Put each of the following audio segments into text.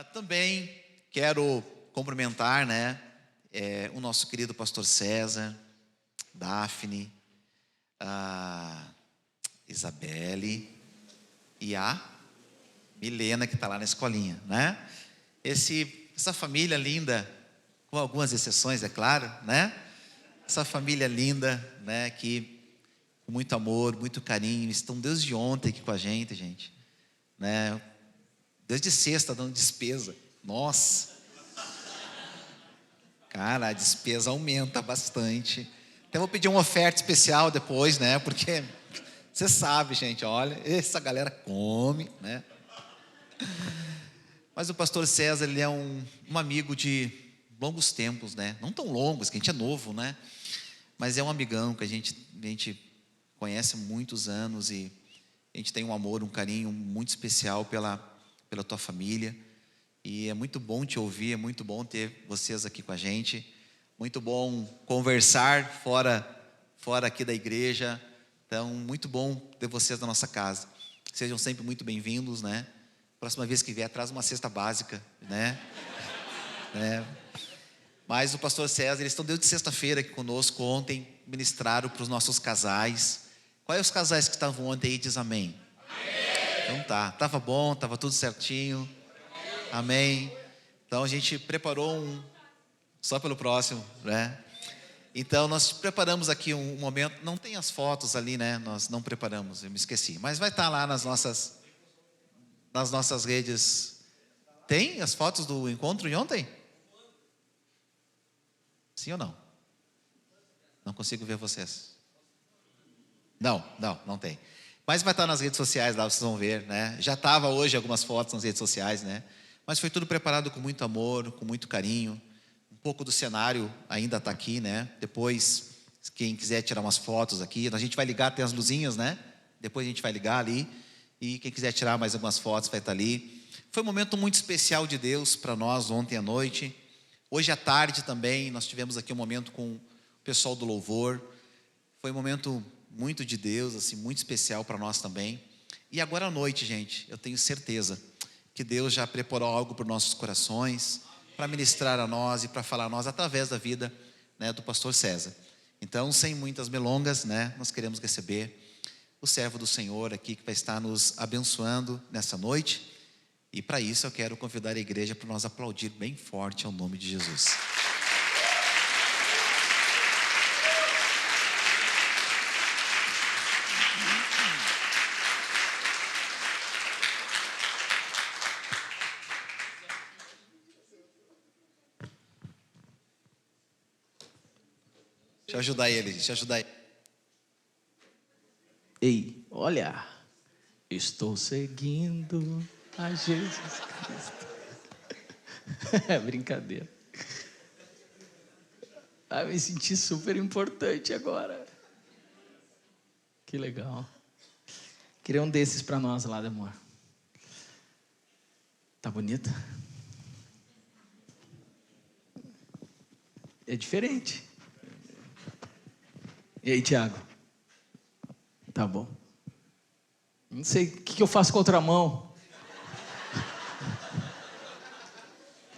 Também quero cumprimentar, né, o nosso querido pastor César, Daphne, a Isabelle e a Milena, que está lá na escolinha, né? Essa família linda, com algumas exceções, é claro, né? Essa família linda, né, que com muito amor, muito carinho, estão desde ontem aqui com a gente, né? Desde sexta dando despesa. Nossa, cara, a despesa aumenta bastante. Até vou pedir uma oferta especial depois, né? Porque você sabe, gente, olha, essa galera come, né? Mas o pastor César, ele é um amigo de longos tempos, né? Não tão longos, que a gente é novo, né? Mas é um amigão que a gente conhece há muitos anos e a gente tem um amor, um carinho muito especial pela tua família. E é muito bom te ouvir, é muito bom ter vocês aqui com a gente. Muito bom conversar fora aqui da igreja. Então, muito bom ter vocês na nossa casa. Sejam sempre muito bem-vindos, né? Próxima vez que vier, traz uma cesta básica, né? Mas o pastor César, eles estão desde sexta-feira aqui conosco. Ontem ministraram para os nossos casais. Quais os casais que estavam ontem aí? Diz amém. Então tá, estava bom, estava tudo certinho. Amém. Então a gente preparou só pelo próximo, né? Então nós preparamos aqui um momento. Não tem as fotos ali, né? Nós não preparamos, eu me esqueci. Mas vai estar lá nas nossas redes. Tem as fotos do encontro de ontem? Sim ou não? Não consigo ver vocês. Não tem. Mas vai estar nas redes sociais lá, vocês vão ver, né? Já estava hoje algumas fotos nas redes sociais, né? Mas foi tudo preparado com muito amor, com muito carinho. Um pouco do cenário ainda está aqui, né? Depois, quem quiser tirar umas fotos aqui, a gente vai ligar, tem as luzinhas, né? Depois a gente vai ligar ali. E quem quiser tirar mais algumas fotos vai estar ali. Foi um momento muito especial de Deus para nós ontem à noite. Hoje à tarde também, nós tivemos aqui um momento com o pessoal do louvor. Foi um momento muito de Deus, assim, muito especial para nós também. E agora à noite, gente, eu tenho certeza que Deus já preparou algo para os nossos corações, para ministrar a nós e para falar a nós através da vida, né, do pastor César. Então, sem muitas delongas, né, nós queremos receber o servo do Senhor aqui, que vai estar nos abençoando nessa noite. E para isso eu quero convidar a igreja para nós aplaudir bem forte ao nome de Jesus. Deixa eu ajudar ele, Ei, olha, estou seguindo a Jesus Cristo. É brincadeira. Me senti super importante agora. Que legal. Queria um desses para nós lá, amor. Tá bonita? É diferente. E aí, Tiago? Tá bom. Não sei o que eu faço com a outra mão.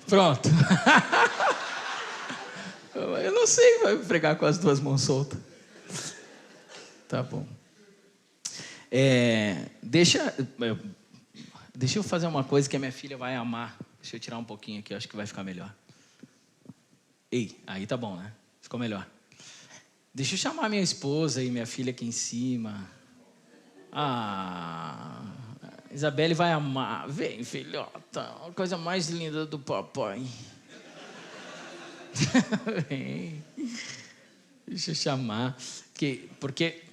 Pronto. Eu não sei, vai pregar com as duas mãos soltas. Tá bom. Deixa eu fazer uma coisa que a minha filha vai amar. Deixa eu tirar um pouquinho aqui, acho que vai ficar melhor. Ei, aí tá bom, né? Ficou melhor. Deixa eu chamar minha esposa e minha filha aqui em cima. Isabelle vai amar. Vem, filhota. A coisa mais linda do papai. Vem. Deixa eu chamar. Porque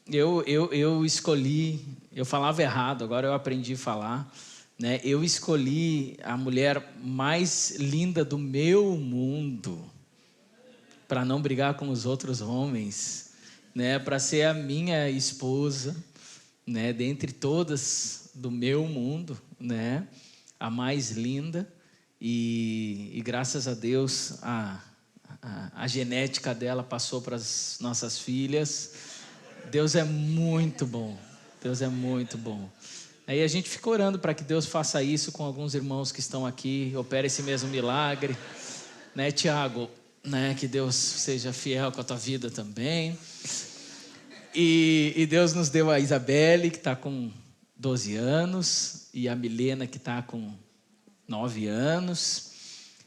eu escolhi... Eu falava errado, agora eu aprendi a falar. Né? Eu escolhi a mulher mais linda do meu mundo. Para não brigar com os outros homens, né? Para ser a minha esposa, né? Dentre todas do meu mundo, né? A mais linda. E graças a Deus a genética dela passou para as nossas filhas. Deus é muito bom. Deus é muito bom. Aí a gente fica orando para que Deus faça isso com alguns irmãos que estão aqui, opere esse mesmo milagre, né, Tiago? Né, que Deus seja fiel com a tua vida também. E Deus nos deu a Isabelle, que está com 12 anos, e a Milena, que está com 9 anos,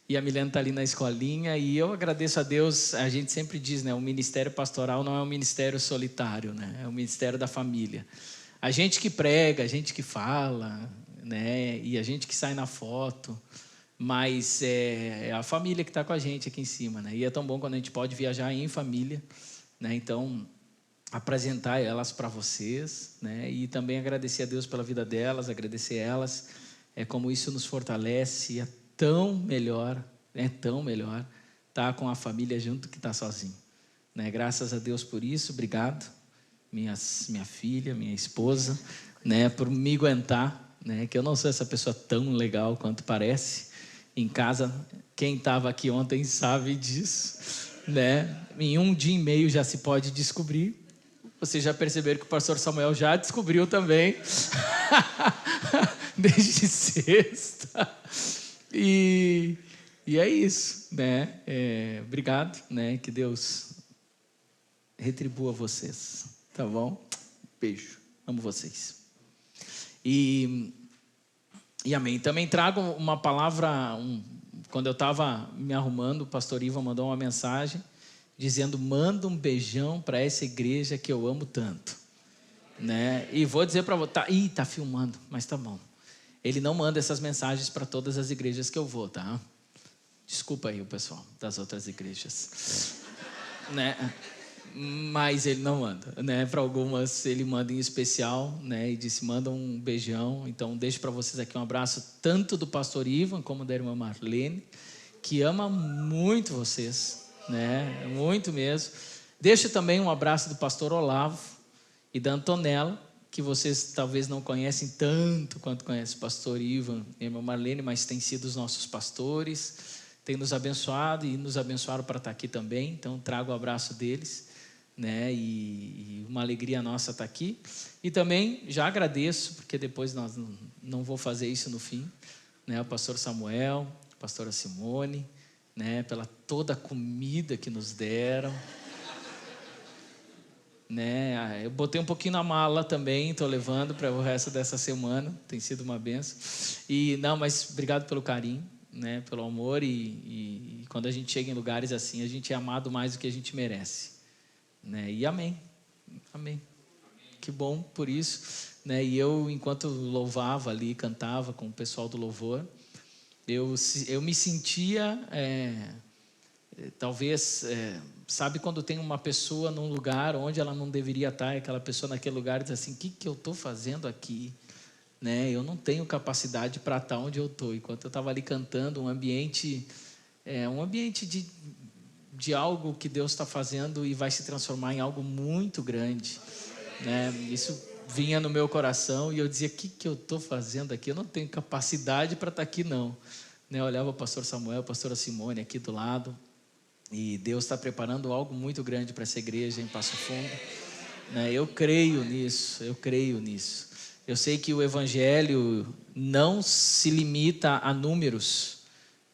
e a Milena está ali na escolinha, e eu agradeço a Deus. A gente sempre diz, né, o ministério pastoral não é um ministério solitário, né, é um ministério da família. A gente que prega, a gente que fala, né, e a gente que sai na foto, mas é a família que está com a gente aqui em cima, né, e é tão bom quando a gente pode viajar em família, né, então apresentar elas para vocês, né, e também agradecer a Deus pela vida delas, agradecer elas, como isso nos fortalece. É tão melhor estar com a família junto que estar sozinho, né, graças a Deus por isso. Obrigado, minha filha, minha esposa, né, por me aguentar, né, que eu não sou essa pessoa tão legal quanto parece. Em casa, quem estava aqui ontem sabe disso, né, em 1 dia e meio já se pode descobrir. Vocês já perceberam que o pastor Samuel já descobriu também, desde sexta. E é isso, né? Obrigado, né? Que Deus retribua vocês, tá bom? Beijo, amo vocês. E amém. Também trago uma palavra. Quando eu estava me arrumando, o pastor Ivan mandou uma mensagem dizendo: manda um beijão para essa igreja que eu amo tanto, né? E vou dizer para você, tá filmando, mas tá bom. Ele não manda essas mensagens para todas as igrejas que eu vou, tá? Desculpa aí o pessoal das outras igrejas, né? Mas ele não manda, né? Para algumas ele manda em especial, né? E disse: manda um beijão. Então deixo para vocês aqui um abraço tanto do pastor Ivan como da irmã Marlene, que ama muito vocês, né? Muito mesmo. Deixo também um abraço do pastor Olavo e da Antonella, que vocês talvez não conhecem tanto quanto conhece o pastor Ivan e a irmã Marlene, mas têm sido os nossos pastores, têm nos abençoado e nos abençoaram para estar aqui também. Então trago o abraço deles, né? E uma alegria nossa estar aqui. E também já agradeço, porque depois nós não vou fazer isso no fim, né? O pastor Samuel, a pastora Simone, né, pela toda a comida que nos deram, né? Eu botei um pouquinho na mala também, estou levando para o resto dessa semana, tem sido uma benção. Mas obrigado pelo carinho, né, pelo amor, e quando a gente chega em lugares assim, a gente é amado mais do que a gente merece, né? E amém. Que bom por isso, né? E eu, enquanto louvava ali, cantava com o pessoal do louvor, eu me sentia, talvez, sabe quando tem uma pessoa num lugar onde ela não deveria estar, e aquela pessoa naquele lugar diz assim: o que eu estou fazendo aqui? Né? Eu não tenho capacidade para estar onde eu estou. Enquanto eu estava ali cantando, um ambiente de algo que Deus está fazendo e vai se transformar em algo muito grande, né? Isso vinha no meu coração e eu dizia: o que eu estou fazendo aqui? Eu não tenho capacidade para estar aqui, não. Né? Eu olhava o pastor Samuel, a pastora Simone aqui do lado, e Deus está preparando algo muito grande para essa igreja em Passo Fundo, né? Eu creio nisso. Eu sei que o evangelho não se limita a números,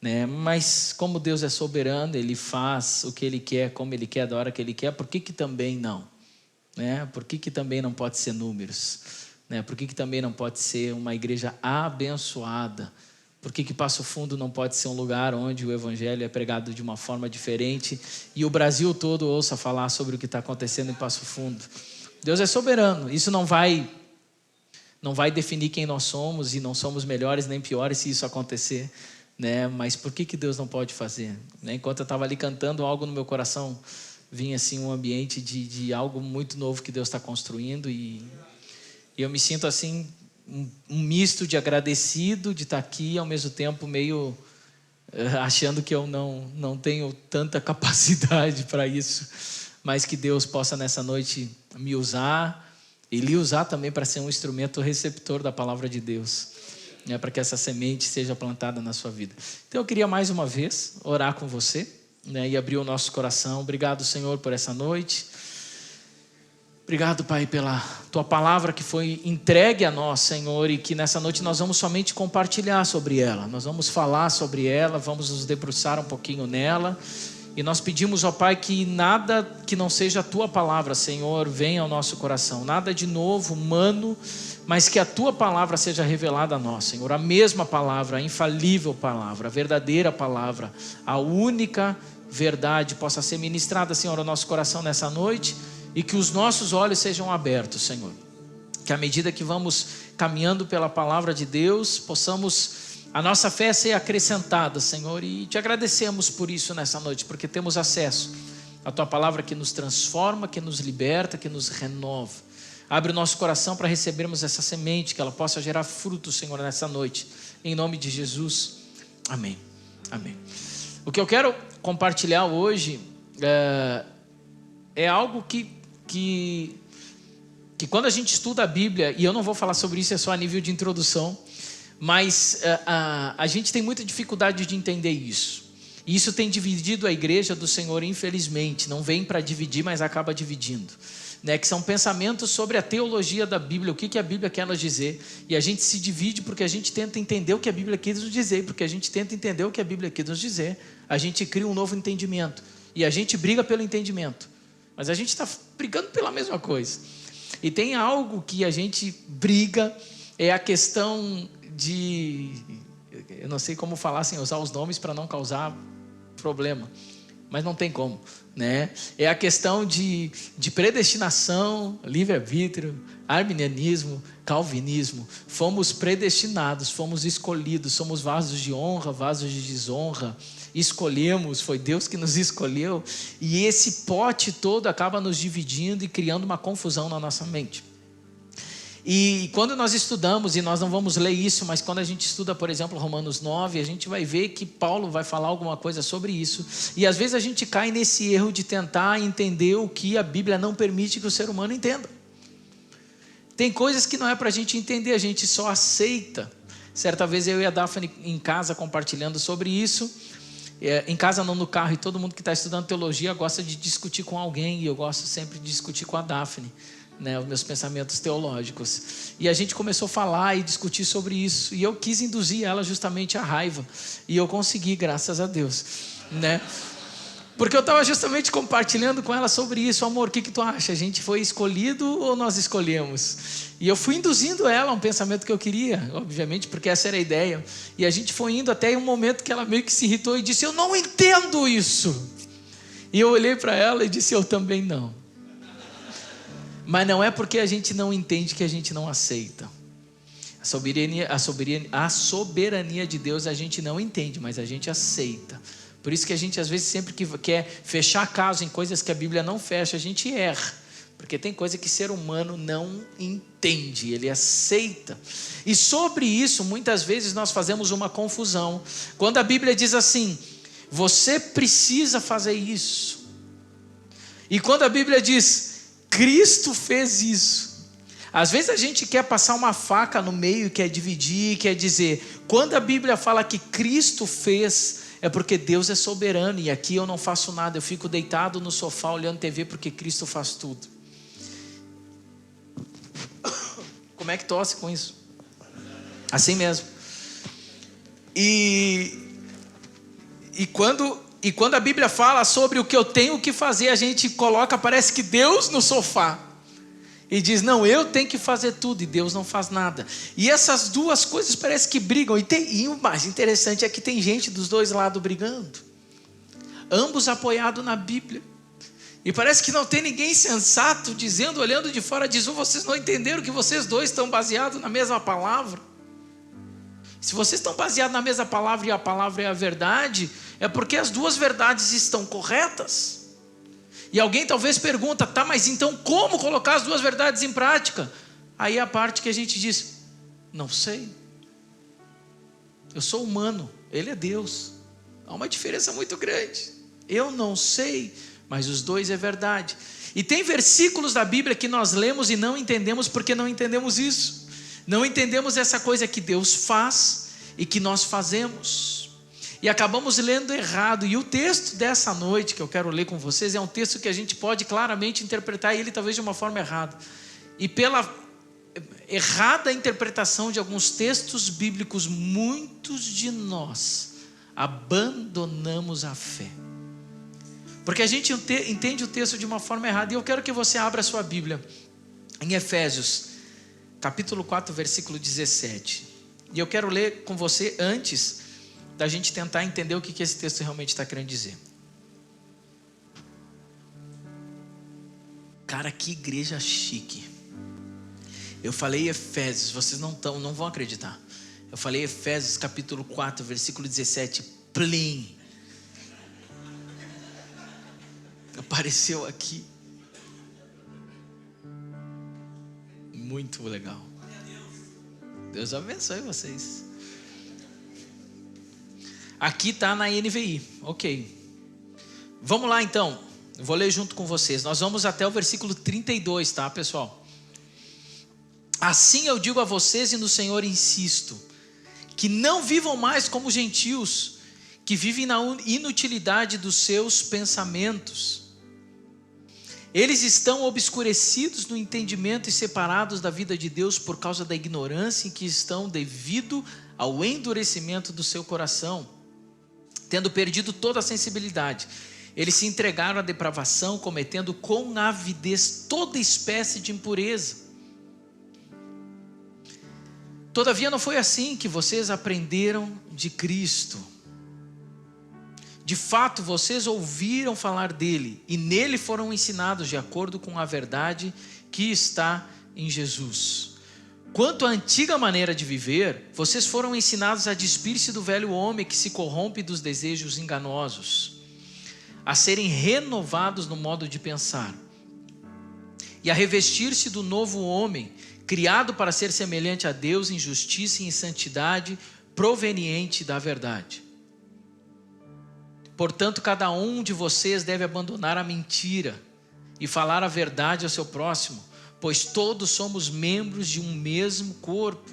né? Mas como Deus é soberano, Ele faz o que Ele quer, como Ele quer, da hora que Ele quer. Por que também não? Né? Por que também não pode ser números? Né? Por que também não pode ser uma igreja abençoada? Por que Passo Fundo não pode ser um lugar onde o evangelho é pregado de uma forma diferente e o Brasil todo ouça falar sobre o que está acontecendo em Passo Fundo? Deus é soberano. Isso não vai definir quem nós somos, e não somos melhores nem piores se isso acontecer, né? Mas por que Deus não pode fazer? Né? Enquanto eu estava ali cantando, algo no meu coração vinha assim, um ambiente de algo muito novo que Deus está construindo, e eu me sinto assim, um misto de agradecido de estar aqui, ao mesmo tempo meio achando que eu não tenho tanta capacidade para isso, mas que Deus possa nessa noite me usar e lhe usar também para ser um instrumento receptor da palavra de Deus, né, para que essa semente seja plantada na sua vida. Então eu queria mais uma vez orar com você, né, e abrir o nosso coração. Obrigado, Senhor, por essa noite. Obrigado, Pai, pela Tua palavra que foi entregue a nós, Senhor, e que nessa noite nós vamos somente compartilhar sobre ela. Nós vamos falar sobre ela, vamos nos debruçar um pouquinho nela. E nós pedimos, ó Pai, que nada que não seja a Tua palavra, Senhor, venha ao nosso coração. Nada de novo, humano, mas que a Tua palavra seja revelada a nós, Senhor. A mesma palavra, a infalível palavra, a verdadeira palavra, a única verdade possa ser ministrada, Senhor, ao nosso coração nessa noite. E que os nossos olhos sejam abertos, Senhor. Que à medida que vamos caminhando pela palavra de Deus, possamos... a nossa fé ser acrescentada, Senhor, e te agradecemos por isso nessa noite, porque temos acesso à Tua palavra que nos transforma, que nos liberta, que nos renova. Abre o nosso coração para recebermos essa semente, que ela possa gerar fruto, Senhor, nessa noite. Em nome de Jesus, amém. Amém. O que eu quero compartilhar hoje é algo que quando a gente estuda a Bíblia, e eu não vou falar sobre isso, é só a nível de introdução, mas a gente tem muita dificuldade de entender isso. E isso tem dividido a igreja do Senhor, infelizmente. Não vem para dividir, mas acaba dividindo, né? Que são pensamentos sobre a teologia da Bíblia, o que a Bíblia quer nos dizer. E a gente se divide porque a gente tenta entender o que a Bíblia quer nos dizer. E porque a gente tenta entender o que a Bíblia quer nos dizer, a gente cria um novo entendimento. E a gente briga pelo entendimento. Mas a gente está brigando pela mesma coisa. E tem algo que a gente briga, é a questão de... eu não sei como falar sem usar os nomes para não causar problema, mas não tem como, né? É a questão de predestinação, livre-arbítrio, arminianismo, calvinismo. Fomos predestinados, fomos escolhidos, somos vasos de honra, vasos de desonra. Escolhemos, foi Deus que nos escolheu, e esse pote todo acaba nos dividindo e criando uma confusão na nossa mente. E quando nós estudamos, e nós não vamos ler isso, mas quando a gente estuda, por exemplo, Romanos 9, a gente vai ver que Paulo vai falar alguma coisa sobre isso, e às vezes a gente cai nesse erro de tentar entender o que a Bíblia não permite que o ser humano entenda. Tem coisas que não é para a gente entender, a gente só aceita. Certa vez eu e a Daphne em casa compartilhando sobre isso, em casa não, no carro, e todo mundo que está estudando teologia gosta de discutir com alguém, e eu gosto sempre de discutir com a Daphne, né, os meus pensamentos teológicos. E a gente começou a falar e discutir sobre isso, e eu quis induzir ela justamente à raiva, e eu consegui, graças a Deus, né? Porque eu estava justamente compartilhando com ela sobre isso. Amor, o que tu acha? A gente foi escolhido ou nós escolhemos? E eu fui induzindo ela a um pensamento que eu queria, obviamente, porque essa era a ideia. E a gente foi indo até um momento que ela meio que se irritou e disse: eu não entendo isso. E eu olhei para ela e disse: eu também não. Mas não é porque a gente não entende que a gente não aceita. A soberania de Deus a gente não entende, mas a gente aceita. Por isso que a gente às vezes sempre que quer fechar caso em coisas que a Bíblia não fecha, a gente erra. Porque tem coisa que ser humano não entende, ele aceita. E sobre isso, muitas vezes nós fazemos uma confusão. Quando a Bíblia diz assim: você precisa fazer isso. E quando a Bíblia diz: Cristo fez isso. Às vezes a gente quer passar uma faca no meio, quer dividir, quer dizer, quando a Bíblia fala que Cristo fez, é porque Deus é soberano, e aqui eu não faço nada, eu fico deitado no sofá olhando TV porque Cristo faz tudo. Como é que tosse com isso? Assim mesmo. E quando a Bíblia fala sobre o que eu tenho que fazer, a gente coloca, parece que Deus no sofá, e diz: não, eu tenho que fazer tudo, e Deus não faz nada. E essas duas coisas parece que brigam. E o mais interessante é que tem gente dos dois lados brigando, ambos apoiados na Bíblia. E parece que não tem ninguém sensato dizendo, olhando de fora, diz: vocês não entenderam que vocês dois estão baseados na mesma palavra? Se vocês estão baseados na mesma palavra, e a palavra é a verdade, é porque as duas verdades estão corretas. E alguém talvez pergunta: tá, mas então como colocar as duas verdades em prática? Aí é a parte que a gente diz: não sei. Eu sou humano, ele é Deus. Há uma diferença muito grande. Eu não sei, mas os dois é verdade. E tem versículos da Bíblia que nós lemos e não entendemos porque não entendemos isso. Não entendemos essa coisa que Deus faz e que nós fazemos. e acabamos lendo errado. E o texto dessa noite que eu quero ler com vocês é um texto que a gente pode claramente interpretar ele talvez de uma forma errada. E pela errada interpretação de alguns textos bíblicos, muitos de nós abandonamos a fé. Porque a gente entende o texto de uma forma errada. E eu quero que você abra a sua Bíblia em Efésios, capítulo 4, versículo 17. E eu quero ler com você antes da gente tentar entender o que esse texto realmente está querendo dizer. Cara, que igreja chique. Eu falei Efésios, vocês não vão acreditar. Eu falei Efésios capítulo 4, versículo 17, plim. Apareceu aqui. Muito legal. Deus abençoe vocês. Aqui está na NVI, ok. Vamos lá então, eu vou ler junto com vocês. Nós vamos até o versículo 32, tá, pessoal? Assim eu digo a vocês e no Senhor insisto, que não vivam mais como gentios, que vivem na inutilidade dos seus pensamentos. Eles estão obscurecidos no entendimento e separados da vida de Deus por causa da ignorância em que estão devido ao endurecimento do seu coração. Tendo perdido toda a sensibilidade, eles se entregaram à depravação, cometendo com avidez toda espécie de impureza. Todavia não foi assim que vocês aprenderam de Cristo. De fato, vocês ouviram falar dele e nele foram ensinados de acordo com a verdade que está em Jesus. Quanto à antiga maneira de viver, vocês foram ensinados a despir-se do velho homem que se corrompe dos desejos enganosos, a serem renovados no modo de pensar e a revestir-se do novo homem, criado para ser semelhante a Deus em justiça e em santidade, proveniente da verdade. Portanto, cada um de vocês deve abandonar a mentira e falar a verdade ao seu próximo, pois todos somos membros de um mesmo corpo.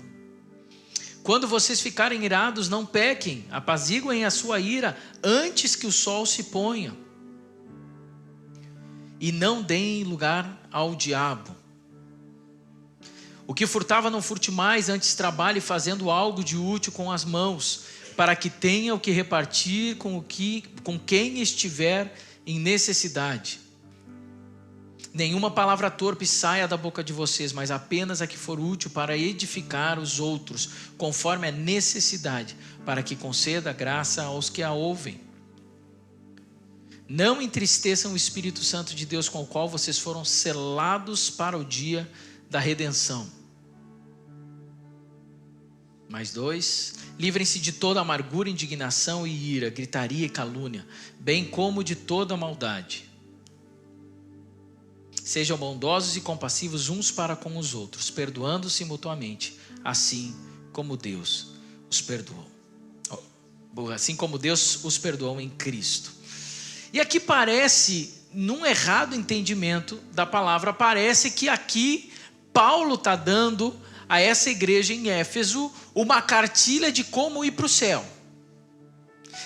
Quando vocês ficarem irados, não pequem, apaziguem a sua ira antes que o sol se ponha. E não deem lugar ao diabo. O que furtava não furte mais, antes trabalhe fazendo algo de útil com as mãos, para que tenha o que repartir com quem estiver em necessidade. Nenhuma palavra torpe saia da boca de vocês, mas apenas a que for útil para edificar os outros, conforme a necessidade, para que conceda graça aos que a ouvem. Não entristeçam o Espírito Santo de Deus, com o qual vocês foram selados para o dia da redenção. Mais 2, livrem-se de toda amargura, indignação e ira, gritaria e calúnia, bem como de toda maldade. Sejam bondosos e compassivos uns para com os outros, perdoando-se mutuamente, assim como Deus os perdoou. Assim como Deus os perdoou em Cristo. E aqui parece, num errado entendimento da palavra, parece que aqui Paulo está dando a essa igreja em Éfeso uma cartilha de como ir para o céu.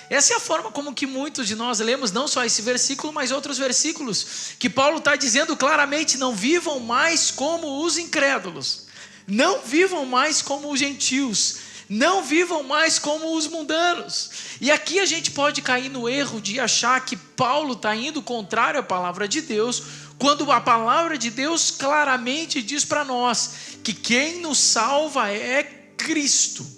Essa é a forma como que muitos de nós lemos não só esse versículo, mas outros versículos, que Paulo está dizendo claramente: não vivam mais como os incrédulos, não vivam mais como os gentios, não vivam mais como os mundanos. E aqui a gente pode cair no erro de achar que Paulo está indo contrário à palavra de Deus, quando a palavra de Deus claramente diz para nós que quem nos salva é Cristo.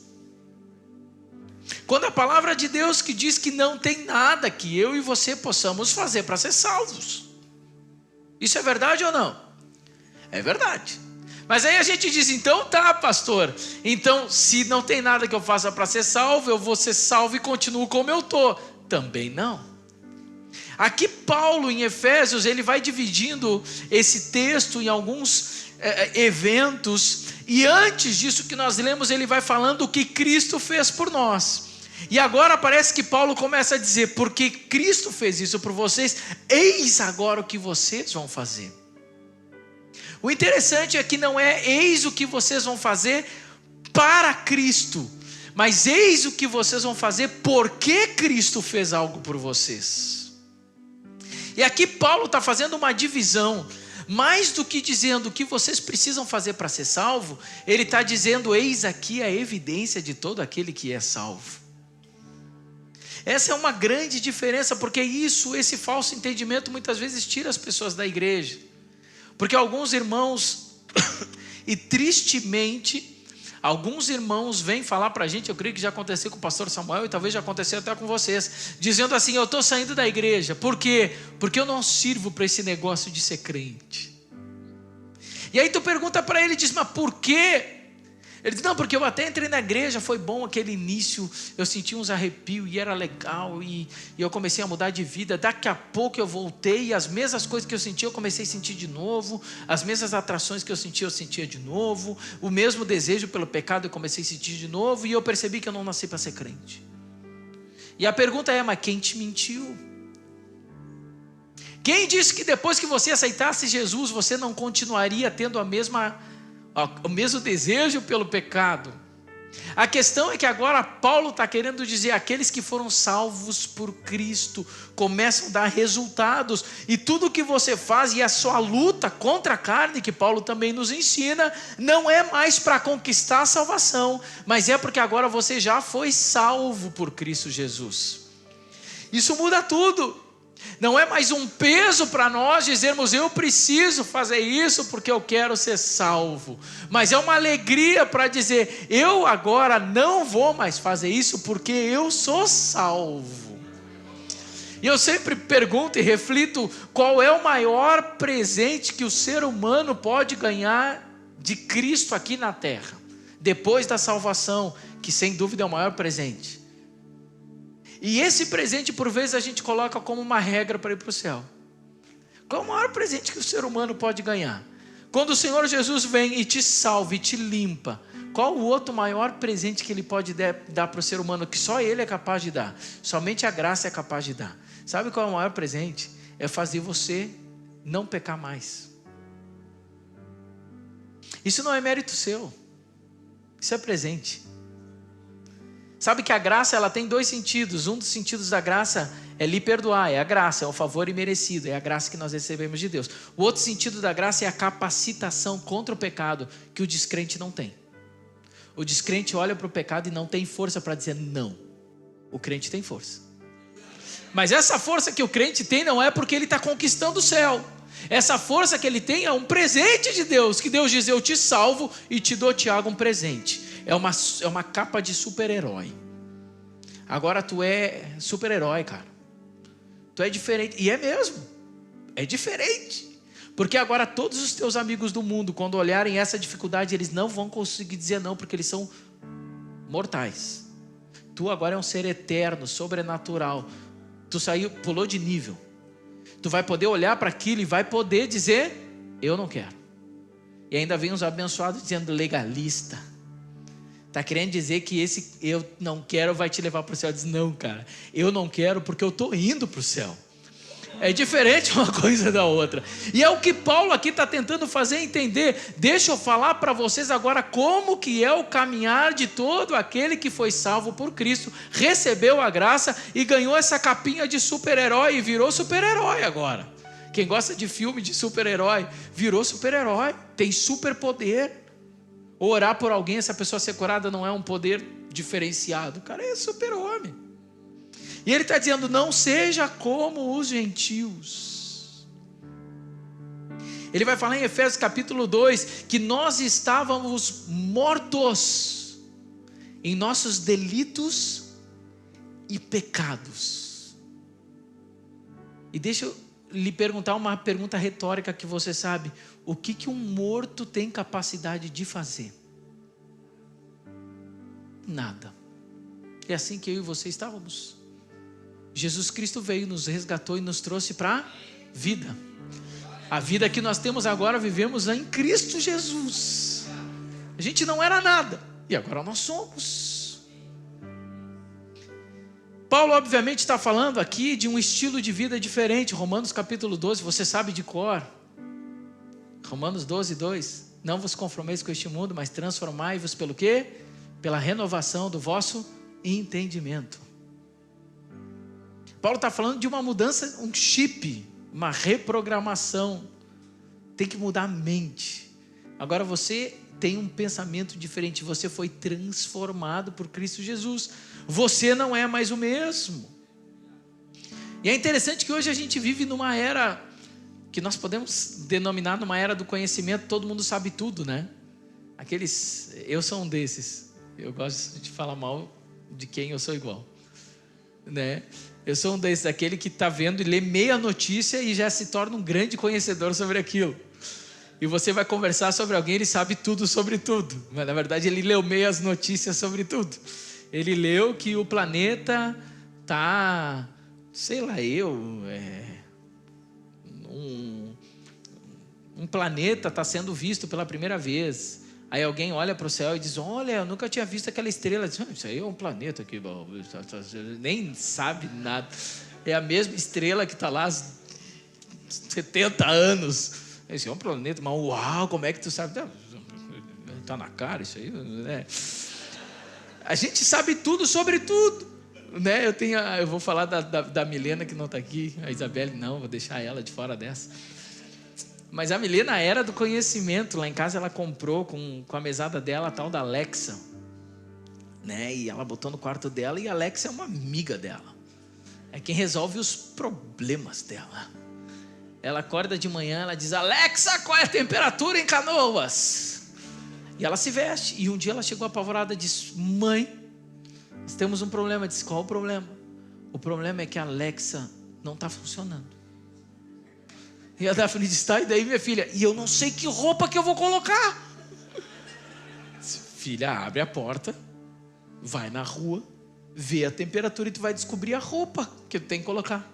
Quando a palavra de Deus que diz que não tem nada que eu e você possamos fazer para ser salvos. Isso é verdade ou não? É verdade. Mas aí a gente diz: então tá, pastor, então se não tem nada que eu faça para ser salvo, eu vou ser salvo e continuo como eu estou. Também não. Aqui Paulo em Efésios, ele vai dividindo esse texto em alguns eventos, e antes disso que nós lemos, ele vai falando o que Cristo fez por nós. E agora parece que Paulo começa a dizer: porque Cristo fez isso por vocês, eis agora o que vocês vão fazer. O interessante é que não é eis o que vocês vão fazer para Cristo, Mas eis o que vocês vão fazer porque Cristo fez algo por vocês. E aqui Paulo está fazendo uma divisão. Mais do que dizendo o que vocês precisam fazer para ser salvo, ele está dizendo, eis aqui a evidência de todo aquele que é salvo. Essa é uma grande diferença, porque esse falso entendimento muitas vezes tira as pessoas da igreja. Porque alguns irmãos, e tristemente, alguns irmãos vêm falar para a gente, eu creio que já aconteceu com o pastor Samuel e talvez já aconteceu até com vocês, dizendo assim, eu estou saindo da igreja. Por quê? Porque eu não sirvo para esse negócio de ser crente. E aí tu pergunta para ele, diz, mas por quê? Ele diz, não, porque eu até entrei na igreja, foi bom aquele início, eu senti uns arrepios e era legal, e eu comecei a mudar de vida. Daqui a pouco eu voltei e as mesmas coisas que eu sentia, eu comecei a sentir de novo, as mesmas atrações que eu sentia de novo, o mesmo desejo pelo pecado eu comecei a sentir de novo, e eu percebi que eu não nasci para ser crente. E a pergunta é, mas quem te mentiu? Quem disse que depois que você aceitasse Jesus, você não continuaria tendo o mesmo desejo pelo pecado? A questão é que agora Paulo está querendo dizer, aqueles que foram salvos por Cristo começam a dar resultados, e tudo que você faz e a sua luta contra a carne, que Paulo também nos ensina, não é mais para conquistar a salvação, mas é porque agora você já foi salvo por Cristo Jesus. Isso muda tudo. Não é mais um peso para nós dizermos, eu preciso fazer isso porque eu quero ser salvo. Mas é uma alegria para dizer, eu agora não vou mais fazer isso porque eu sou salvo. E eu sempre pergunto e reflito, qual é o maior presente que o ser humano pode ganhar de Cristo aqui na terra? Depois da salvação, que sem dúvida é o maior presente. E esse presente, por vezes, a gente coloca como uma regra para ir para o céu. Qual é o maior presente que o ser humano pode ganhar? Quando o Senhor Jesus vem e te salva e te limpa, qual o outro maior presente que Ele pode dar para o ser humano, que só Ele é capaz de dar? Somente a graça é capaz de dar. Sabe qual é o maior presente? É fazer você não pecar mais. Isso não é mérito seu. Isso é presente. Sabe que a graça, ela tem dois sentidos. Um dos sentidos da graça é lhe perdoar, é a graça, é o favor imerecido, é a graça que nós recebemos de Deus. O outro sentido da graça é a capacitação contra o pecado, que o descrente não tem. O descrente olha para o pecado e não tem força para dizer não. O crente tem força. Mas essa força que o crente tem não é porque ele está conquistando o céu. Essa força que ele tem é um presente de Deus, que Deus diz, eu te salvo e te dou, Tiago, um presente. É uma capa de super-herói. Agora tu é super-herói, cara. Tu é diferente. E é mesmo. É diferente. Porque agora todos os teus amigos do mundo, quando olharem essa dificuldade, eles não vão conseguir dizer não, porque eles são mortais. Tu agora é um ser eterno, sobrenatural. Tu pulou de nível. Tu vai poder olhar para aquilo e vai poder dizer, eu não quero. E ainda vem uns abençoados dizendo legalista. Está querendo dizer que esse eu não quero vai te levar para o céu. Diz, não, cara, eu não quero porque eu estou indo para o céu. É diferente uma coisa da outra. E é o que Paulo aqui está tentando fazer entender. Deixa eu falar para vocês agora como que é o caminhar de todo aquele que foi salvo por Cristo, recebeu a graça e ganhou essa capinha de super-herói e virou super-herói agora. Quem gosta de filme de super-herói, virou super-herói, tem superpoder. Orar por alguém, essa pessoa ser curada não é um poder diferenciado. O cara é super-homem. E ele está dizendo, não seja como os gentios. Ele vai falar em Efésios capítulo 2, que nós estávamos mortos em nossos delitos e pecados. E deixa eu lhe perguntar uma pergunta retórica que você sabe. O que um morto tem capacidade de fazer? Nada. É assim que eu e você estávamos. Jesus Cristo veio, nos resgatou e nos trouxe para a vida. A vida que nós temos agora, vivemos em Cristo Jesus. A gente não era nada, e agora nós somos. Paulo obviamente está falando aqui de um estilo de vida diferente. Romanos capítulo 12, você sabe de cor. Romanos 12, 2. Não vos conformeis com este mundo, mas transformai-vos pelo quê? pela renovação do vosso entendimento. Paulo está falando de uma mudança, um chip, uma reprogramação. Tem que mudar a mente. Agora você tem um pensamento diferente, você foi transformado por Cristo Jesus. Você não é mais o mesmo. E é interessante que hoje a gente vive numa era que nós podemos denominar numa era do conhecimento, todo mundo sabe tudo, né? Eu sou um desses. Eu gosto de falar mal de quem eu sou igual, né? Eu sou um desses, aquele que está vendo e lê meia notícia e já se torna um grande conhecedor sobre aquilo. E você vai conversar sobre alguém, ele sabe tudo sobre tudo. Mas na verdade ele leu meias notícias sobre tudo. Ele leu que o planeta está, um planeta está sendo visto pela primeira vez. Aí alguém olha para o céu e diz, olha, eu nunca tinha visto aquela estrela. Diz, isso aí é um planeta aqui, nem sabe nada. É a mesma estrela que está lá há 70 anos. Esse é um planeta, mas uau, como é que tu sabe? Está na cara isso aí, né? A gente sabe tudo sobre tudo, né? Eu vou falar da Milena, que não está aqui, a Isabelle não, vou deixar ela de fora dessa. Mas a Milena era do conhecimento. Lá em casa ela comprou com a mesada dela a tal da Alexa, né? E ela botou no quarto dela, e a Alexa é uma amiga dela. É quem resolve os problemas dela. Ela acorda de manhã, ela diz, Alexa, qual é a temperatura em Canoas? E ela se veste. E um dia ela chegou apavorada e disse, mãe, nós temos um problema. Eu disse, qual o problema? O problema é que a Alexa não está funcionando. E a Daphne disse, tá, e daí minha filha? E eu não sei que roupa que eu vou colocar. Disse, filha, abre a porta, vai na rua, vê a temperatura e tu vai descobrir a roupa que tu tem que colocar.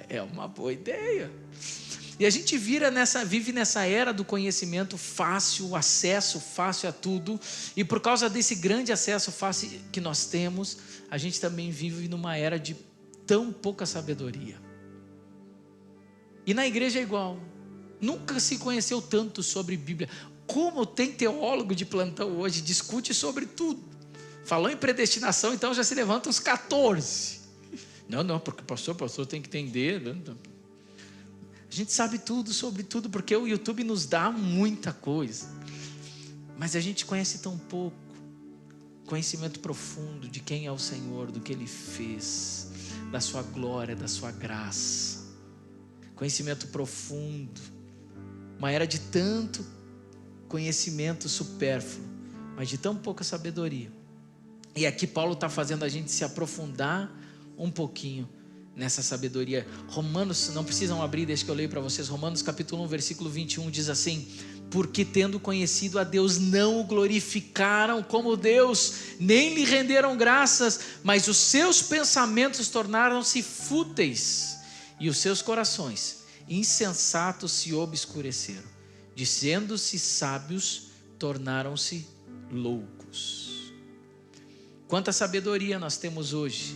É uma boa ideia. E a gente vive nessa era do conhecimento fácil, acesso fácil a tudo. E por causa desse grande acesso fácil que nós temos, a gente também vive numa era de tão pouca sabedoria. E na igreja é igual. Nunca se conheceu tanto sobre Bíblia. Como tem teólogo de plantão hoje, discute sobre tudo. Falou em predestinação, então já se levanta uns 14. Não, porque pastor tem que entender. A gente sabe tudo sobre tudo, porque o YouTube nos dá muita coisa. Mas a gente conhece tão pouco. Conhecimento profundo de quem é o Senhor, do que Ele fez, da sua glória, da sua graça. Conhecimento profundo. Uma era de tanto conhecimento supérfluo, mas de tão pouca sabedoria. E aqui Paulo está fazendo a gente se aprofundar um pouquinho nessa sabedoria. Romanos, não precisam abrir, deixa que eu leio para vocês. Romanos capítulo 1, versículo 21 diz assim, porque tendo conhecido a Deus, não o glorificaram como Deus, nem lhe renderam graças, mas os seus pensamentos tornaram-se fúteis, e os seus corações insensatos se obscureceram, dizendo-se sábios, tornaram-se loucos. Quanta sabedoria nós temos hoje,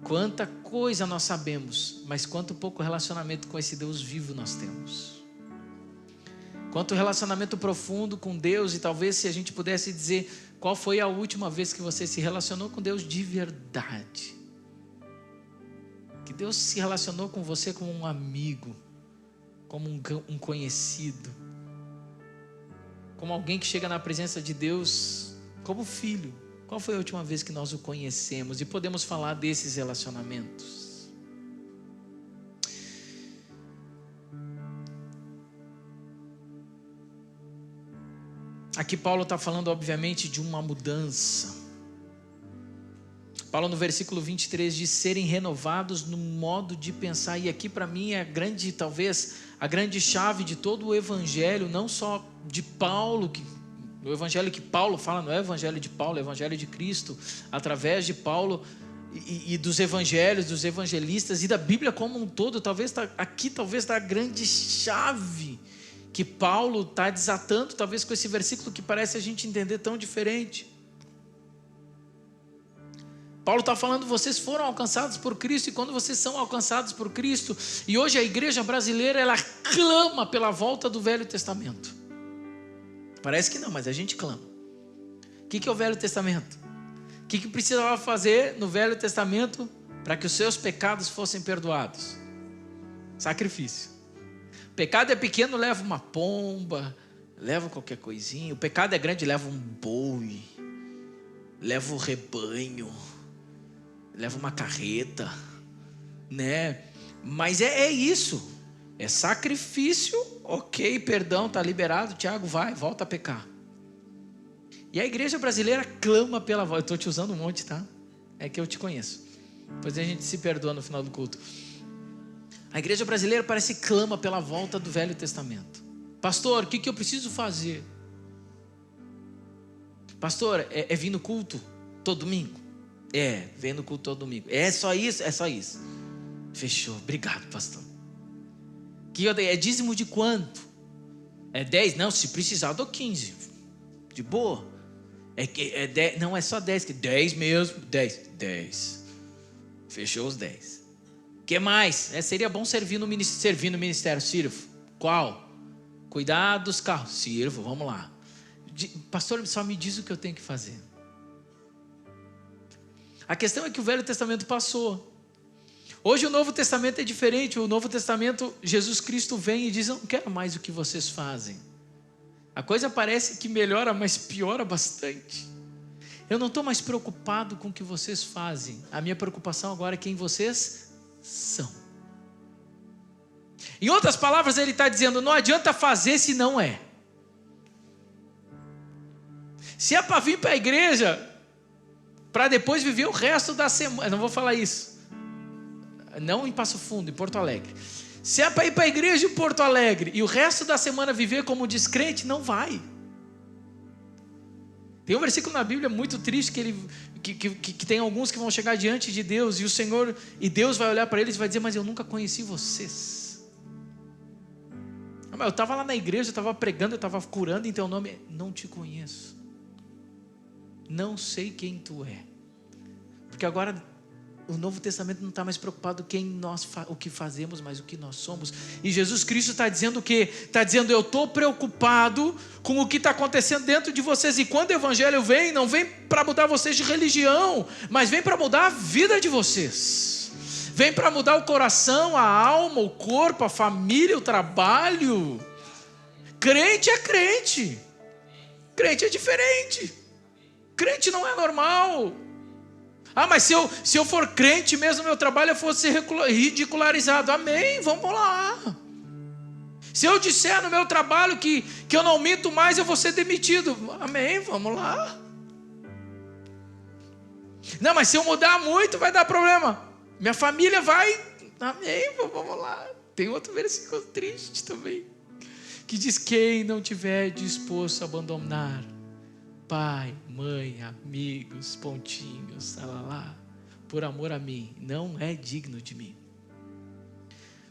quanta coisa nós sabemos, mas quanto pouco relacionamento com esse Deus vivo nós temos. Quanto relacionamento profundo com Deus. E talvez se a gente pudesse dizer, qual foi a última vez que você se relacionou com Deus de verdade? Que Deus se relacionou com você como um amigo, como um conhecido, como alguém que chega na presença de Deus como filho. Qual foi a última vez que nós o conhecemos? E podemos falar desses relacionamentos. Aqui Paulo está falando obviamente de uma mudança. Paulo no versículo 23 diz, serem renovados no modo de pensar. E aqui para mim é talvez a grande chave de todo o evangelho, não só de Paulo, o evangelho que Paulo fala não é o evangelho de Paulo, é o evangelho de Cristo, através de Paulo e dos evangelhos, dos evangelistas e da Bíblia como um todo. Talvez está a grande chave que Paulo está desatando, talvez com esse versículo que parece a gente entender tão diferente. Paulo está falando, vocês foram alcançados por Cristo, e quando vocês são alcançados por Cristo, e hoje a igreja brasileira, ela clama pela volta do Velho Testamento. Parece que não, mas a gente clama. O que é o Velho Testamento? O que precisava fazer no Velho Testamento para que os seus pecados fossem perdoados? Sacrifício. O pecado é pequeno, leva uma pomba, leva qualquer coisinha. O pecado é grande, leva um boi, leva o rebanho, leva uma carreta, né? Mas é isso, é sacrifício, ok, perdão, está liberado, Tiago, vai, volta a pecar. E a igreja brasileira clama pela volta. Eu estou te usando um monte, tá? É que eu te conheço. Depois a gente se perdoa no final do culto. A igreja brasileira parece que clama pela volta do Velho Testamento. Pastor, o que eu preciso fazer? Pastor, é vir no culto todo domingo? Vem no culto todo domingo. É só isso? É só isso. Fechou, obrigado, pastor. É dízimo de quanto? É 10? Não, se precisar eu dou 15. De boa. É 10, não é só 10, que 10 mesmo. 10. Fechou os 10. O que mais? Seria bom servir no ministério. Sirvo. Qual? Cuidar dos carros. Sirvo, vamos lá. Pastor, só me diz o que eu tenho que fazer. A questão é que o Velho Testamento passou. Hoje o Novo Testamento é diferente. O Novo Testamento, Jesus Cristo vem e diz: eu não quero mais o que vocês fazem. A coisa parece que melhora, mas piora bastante. Eu não estou mais preocupado com o que vocês fazem. A minha preocupação agora é quem vocês são. Em outras palavras, ele está dizendo: não adianta fazer se não é. Se é para vir para a igreja, para depois viver o resto da semana. Eu não vou falar isso. Não em Passo Fundo, em Porto Alegre. Se é para ir para a igreja em Porto Alegre e o resto da semana viver como descrente, não vai. Tem um versículo na Bíblia muito triste que tem alguns que vão chegar diante de Deus e Deus vai olhar para eles e vai dizer: mas eu nunca conheci vocês. Eu estava lá na igreja, eu estava pregando, eu estava curando em teu nome. Não te conheço. Não sei quem tu é. Porque agora o Novo Testamento não está mais preocupado o que fazemos, mas o que nós somos. E Jesus Cristo está dizendo o quê? Está dizendo: eu estou preocupado com o que está acontecendo dentro de vocês. E quando o Evangelho vem, não vem para mudar vocês de religião, mas vem para mudar a vida de vocês. Vem para mudar o coração, a alma, o corpo, a família, o trabalho. Crente é crente. Crente é diferente. Crente não é normal. Mas se eu for crente mesmo, meu trabalho fosse ser ridicularizado. Amém, vamos lá. Se eu disser no meu trabalho que eu não minto mais, eu vou ser demitido. Amém, vamos lá. Não, mas se eu mudar muito, vai dar problema. Minha família vai. Amém, vamos lá. Tem outro versículo triste também, que diz: quem não tiver disposto a abandonar pai, mãe, amigos, pontinhos, lá, por amor a mim, não é digno de mim.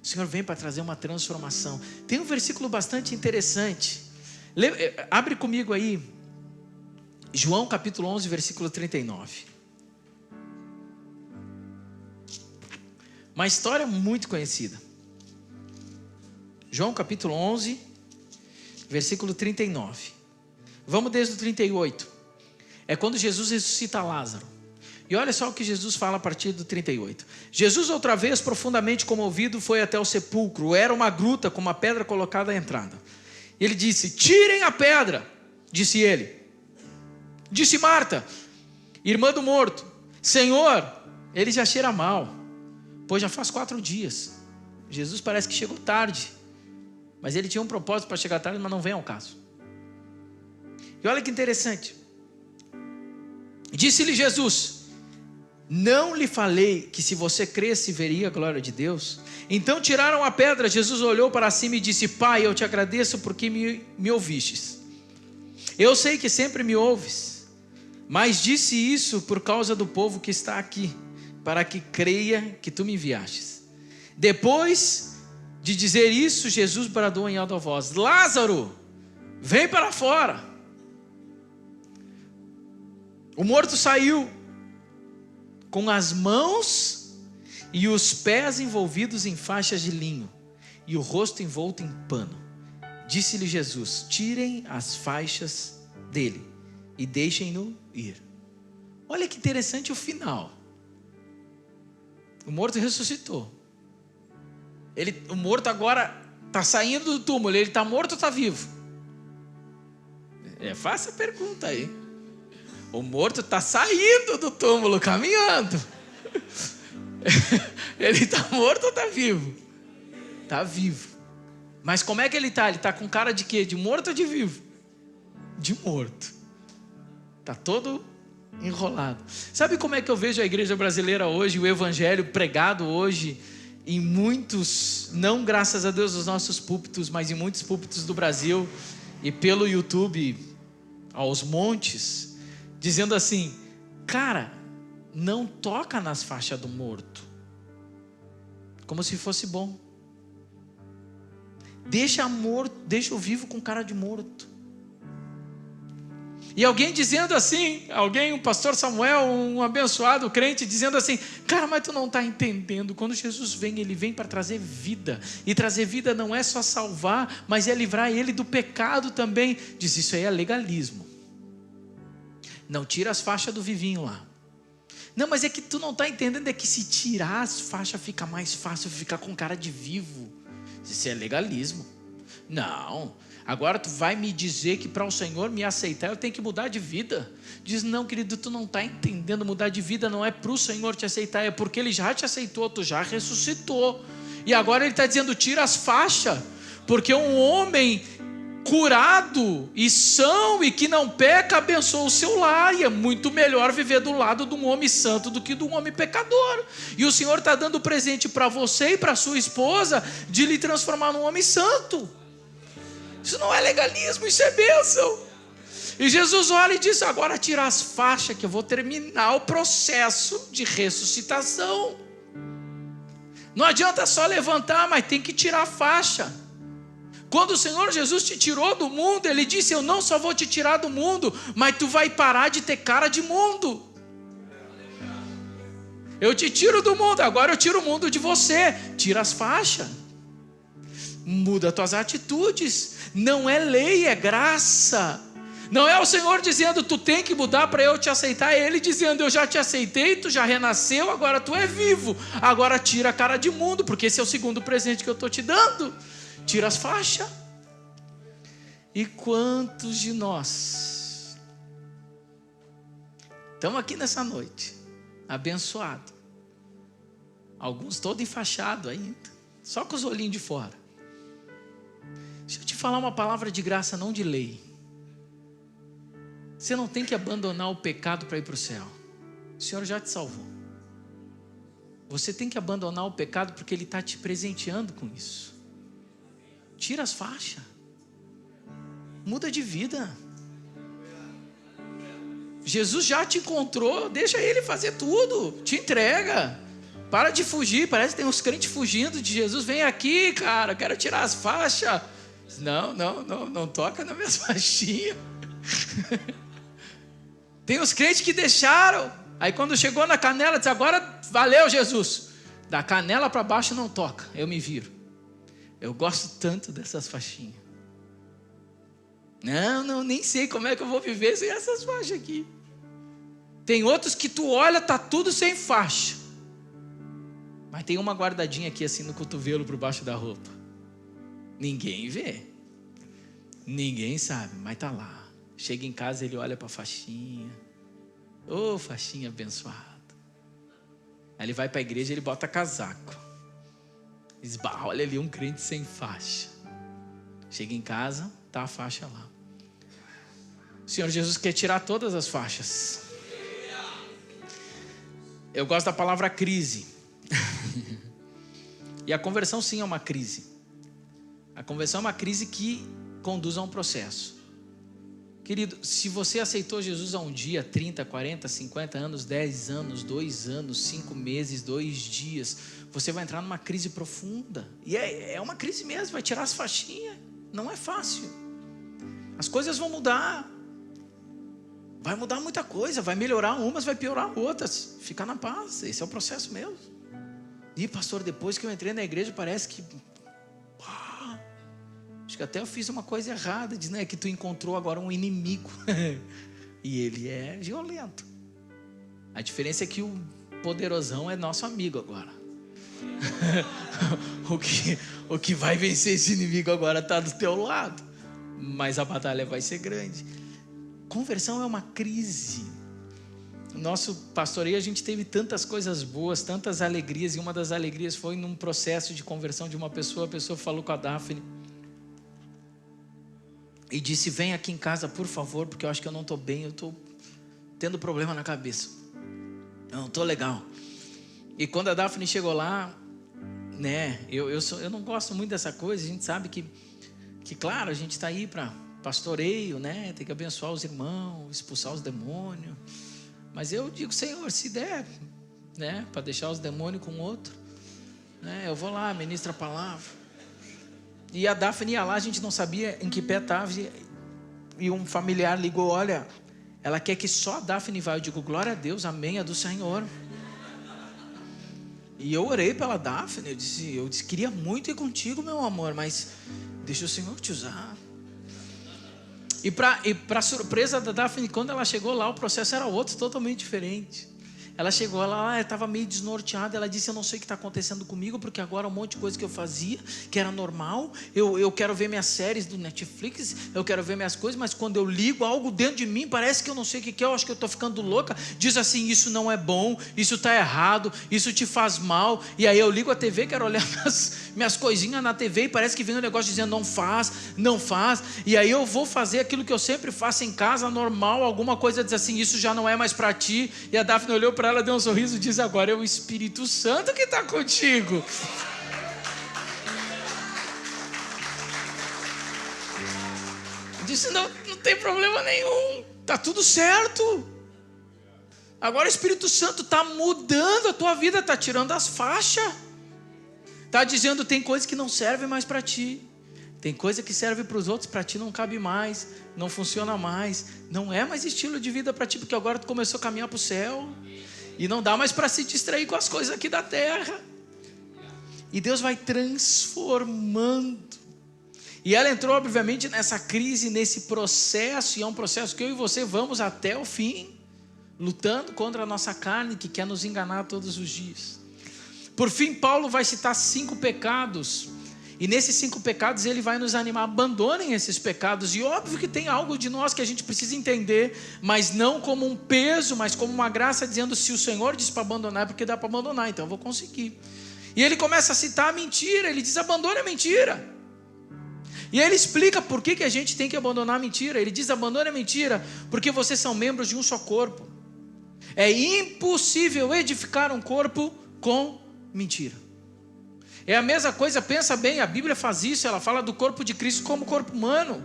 O Senhor vem para trazer uma transformação. Tem um versículo bastante interessante. Abre comigo aí, João capítulo 11, versículo 39. Uma história muito conhecida. João capítulo 11, versículo 39. Vamos desde o 38. É quando Jesus ressuscita Lázaro. E olha só o que Jesus fala a partir do 38. Jesus, outra vez, profundamente comovido, foi até o sepulcro. Era uma gruta com uma pedra colocada à entrada. Ele disse: tirem a pedra, disse ele. Disse Marta, irmã do morto: Senhor, ele já cheira mal, pois já faz 4 dias. Jesus parece que chegou tarde, mas ele tinha um propósito para chegar tarde, mas não vem ao caso. E olha que interessante. Disse-lhe Jesus: não lhe falei que se você cresce veria a glória de Deus? Então tiraram a pedra. Jesus olhou para cima e disse: Pai, eu te agradeço porque me ouvistes. Eu sei que sempre me ouves, mas disse isso por causa do povo que está aqui, para que creia que tu me enviastes. Depois de dizer isso, Jesus bradou em alta voz: Lázaro, vem para fora. O morto saiu, com as mãos e os pés envolvidos em faixas de linho, e o rosto envolto em pano. Disse-lhe Jesus: tirem as faixas dele e deixem-no ir. Olha que interessante o final. O morto ressuscitou. O morto agora está saindo do túmulo. Ele está morto ou está vivo? Faça a pergunta aí. O morto está saindo do túmulo, caminhando. Ele está morto ou está vivo? Está vivo. Mas como é que ele está? Ele está com cara de quê? De morto ou de vivo? De morto. Está todo enrolado. Sabe como é que eu vejo a igreja brasileira hoje, o evangelho pregado hoje, em muitos, não graças a Deus nos nossos púlpitos, mas em muitos púlpitos do Brasil, e pelo YouTube, aos montes, dizendo assim: cara, não toca nas faixas do morto, como se fosse bom. Deixa o vivo com cara de morto. E alguém dizendo assim, um pastor Samuel, um abençoado crente, dizendo assim: cara, mas tu não está entendendo, quando Jesus vem, ele vem para trazer vida, e trazer vida não é só salvar, mas é livrar ele do pecado também. Diz: isso aí é legalismo. Não tira as faixas do vivinho lá. Não, mas é que tu não está entendendo, é que se tirar as faixas fica mais fácil ficar com cara de vivo. Isso é legalismo. Não, agora tu vai me dizer que para o Senhor me aceitar eu tenho que mudar de vida. Diz: não, querido, tu não está entendendo. Mudar de vida não é para o Senhor te aceitar, é porque Ele já te aceitou, tu já ressuscitou. E agora Ele está dizendo: tira as faixas, porque um homem curado e são e que não peca abençoa o seu lar, e é muito melhor viver do lado de um homem santo do que de um homem pecador. E o Senhor está dando presente para você e para sua esposa de lhe transformar num homem santo. Isso não é legalismo, isso é bênção. E Jesus olha e diz: agora tira as faixas que eu vou terminar o processo de ressuscitação. Não adianta só levantar, mas tem que tirar a faixa. Quando o Senhor Jesus te tirou do mundo, Ele disse: eu não só vou te tirar do mundo, mas tu vai parar de ter cara de mundo. Eu te tiro do mundo, agora eu tiro o mundo de você. Tira as faixas. Muda as tuas atitudes. Não é lei, é graça. Não é o Senhor dizendo: tu tem que mudar para eu te aceitar. É Ele dizendo: eu já te aceitei, tu já renasceu, agora tu é vivo. Agora tira a cara de mundo, porque esse é o segundo presente que eu estou te dando. Tira as faixas. E quantos de nós estamos aqui nessa noite, abençoado, alguns todo enfaixado ainda, só com os olhinhos de fora. Deixa eu te falar uma palavra de graça, não de lei. Você não tem que abandonar o pecado para ir para o céu. O Senhor já te salvou. Você tem que abandonar o pecado porque Ele está te presenteando com isso. Tira as faixas. Muda de vida. Jesus já te encontrou. Deixa Ele fazer tudo. Te entrega. Para de fugir. Parece que tem uns crentes fugindo de Jesus. Vem aqui, cara, quero tirar as faixas. Não toca nas minhas faixinhas. Tem os crentes que deixaram. Aí quando chegou na canela, disse: agora valeu, Jesus. Da canela para baixo não toca. Eu me viro. Eu gosto tanto dessas faixinhas. Não, nem sei como é que eu vou viver sem essas faixas aqui. Tem outros que tu olha, tá tudo sem faixa, mas tem uma guardadinha aqui assim no cotovelo por baixo da roupa. Ninguém vê. Ninguém sabe, mas tá lá. Chega em casa, ele olha para a faixinha. Ô, faixinha abençoada. Aí ele vai para a igreja, ele bota casaco. Esbarra, olha ali um crente sem faixa. Chega em casa, tá a faixa lá. O Senhor Jesus quer tirar todas as faixas. Eu gosto da palavra crise. E a conversão sim é uma crise. A conversão é uma crise que conduz a um processo. Querido, se você aceitou Jesus há um dia, 30, 40, 50 anos, 10 anos, 2 anos, 5 meses, 2 dias, você vai entrar numa crise profunda. E é uma crise mesmo, vai tirar as faixinhas. Não é fácil. As coisas vão mudar. Vai mudar muita coisa, vai melhorar umas, vai piorar outras. Fica na paz, esse é o processo mesmo. E pastor, depois que eu entrei na igreja, parece que... acho que até eu fiz uma coisa errada. Diz, né, que tu encontrou agora um inimigo. E ele é violento. A diferença é que o poderosão é nosso amigo agora. O que vai vencer esse inimigo agora está do teu lado. Mas a batalha vai ser grande. Conversão é uma crise. Nosso pastoreio, a gente teve tantas coisas boas, tantas alegrias. E uma das alegrias foi num processo de conversão de uma pessoa. A pessoa falou com a Daphne e disse, vem aqui em casa por favor, porque eu acho que eu não estou bem. Eu estou tendo problema na cabeça, eu não estou legal. E quando a Daphne chegou lá, né, eu não gosto muito dessa coisa. A gente sabe que claro, a gente está aí para pastoreio, né, tem que abençoar os irmãos, expulsar os demônios. Mas eu digo, Senhor, se der, né, para deixar os demônios com outro, né, eu vou lá, ministro a palavra. E a Daphne ia lá, a gente não sabia em que pé estava. E um familiar ligou, olha, ela quer que só a Daphne vá. Eu digo, glória a Deus, amém, é do Senhor. E eu orei pela Daphne, eu disse, queria muito ir contigo, meu amor, mas deixa o Senhor te usar. E para surpresa da Daphne, quando ela chegou lá, o processo era outro, totalmente diferente. Ela chegou lá, ela estava meio desnorteada. Ela disse, eu não sei o que está acontecendo comigo, porque agora um monte de coisa que eu fazia, que era normal, eu quero ver minhas séries do Netflix, eu quero ver minhas coisas, mas quando eu ligo, algo dentro de mim, parece que eu não sei o que é, eu acho que eu estou ficando louca. Diz assim, isso não é bom, isso está errado, isso te faz mal. E aí eu ligo a TV, quero olhar minhas coisinhas na TV, e parece que vem um negócio dizendo, não faz. E aí eu vou fazer aquilo que eu sempre faço em casa, normal, alguma coisa diz assim, isso já não é mais para ti. E a Daphne olhou para ela, deu um sorriso e diz, agora é o Espírito Santo que está contigo. Disse, não tem problema nenhum, está tudo certo. Agora o Espírito Santo está mudando a tua vida, está tirando as faixas, está dizendo, tem coisa que não serve mais para ti, tem coisa que serve para os outros, para ti não cabe mais, não funciona mais, não é mais estilo de vida para ti, porque agora tu começou a caminhar para o céu. E não dá mais para se distrair com as coisas aqui da terra. E Deus vai transformando. E ela entrou, obviamente, nessa crise, nesse processo. E é um processo que eu e você vamos até o fim, lutando contra a nossa carne, que quer nos enganar todos os dias. Por fim, Paulo vai citar 5 pecados. E nesses 5 pecados ele vai nos animar, abandonem esses pecados. E óbvio que tem algo de nós que a gente precisa entender, mas não como um peso, mas como uma graça, dizendo, se o Senhor diz para abandonar, é porque dá para abandonar, então eu vou conseguir. E ele começa a citar a mentira, ele diz, abandone a mentira. E aí ele explica por que a gente tem que abandonar a mentira. Ele diz, abandone a mentira, porque vocês são membros de um só corpo. É impossível edificar um corpo com mentira. É a mesma coisa, pensa bem, a Bíblia faz isso, ela fala do corpo de Cristo como corpo humano.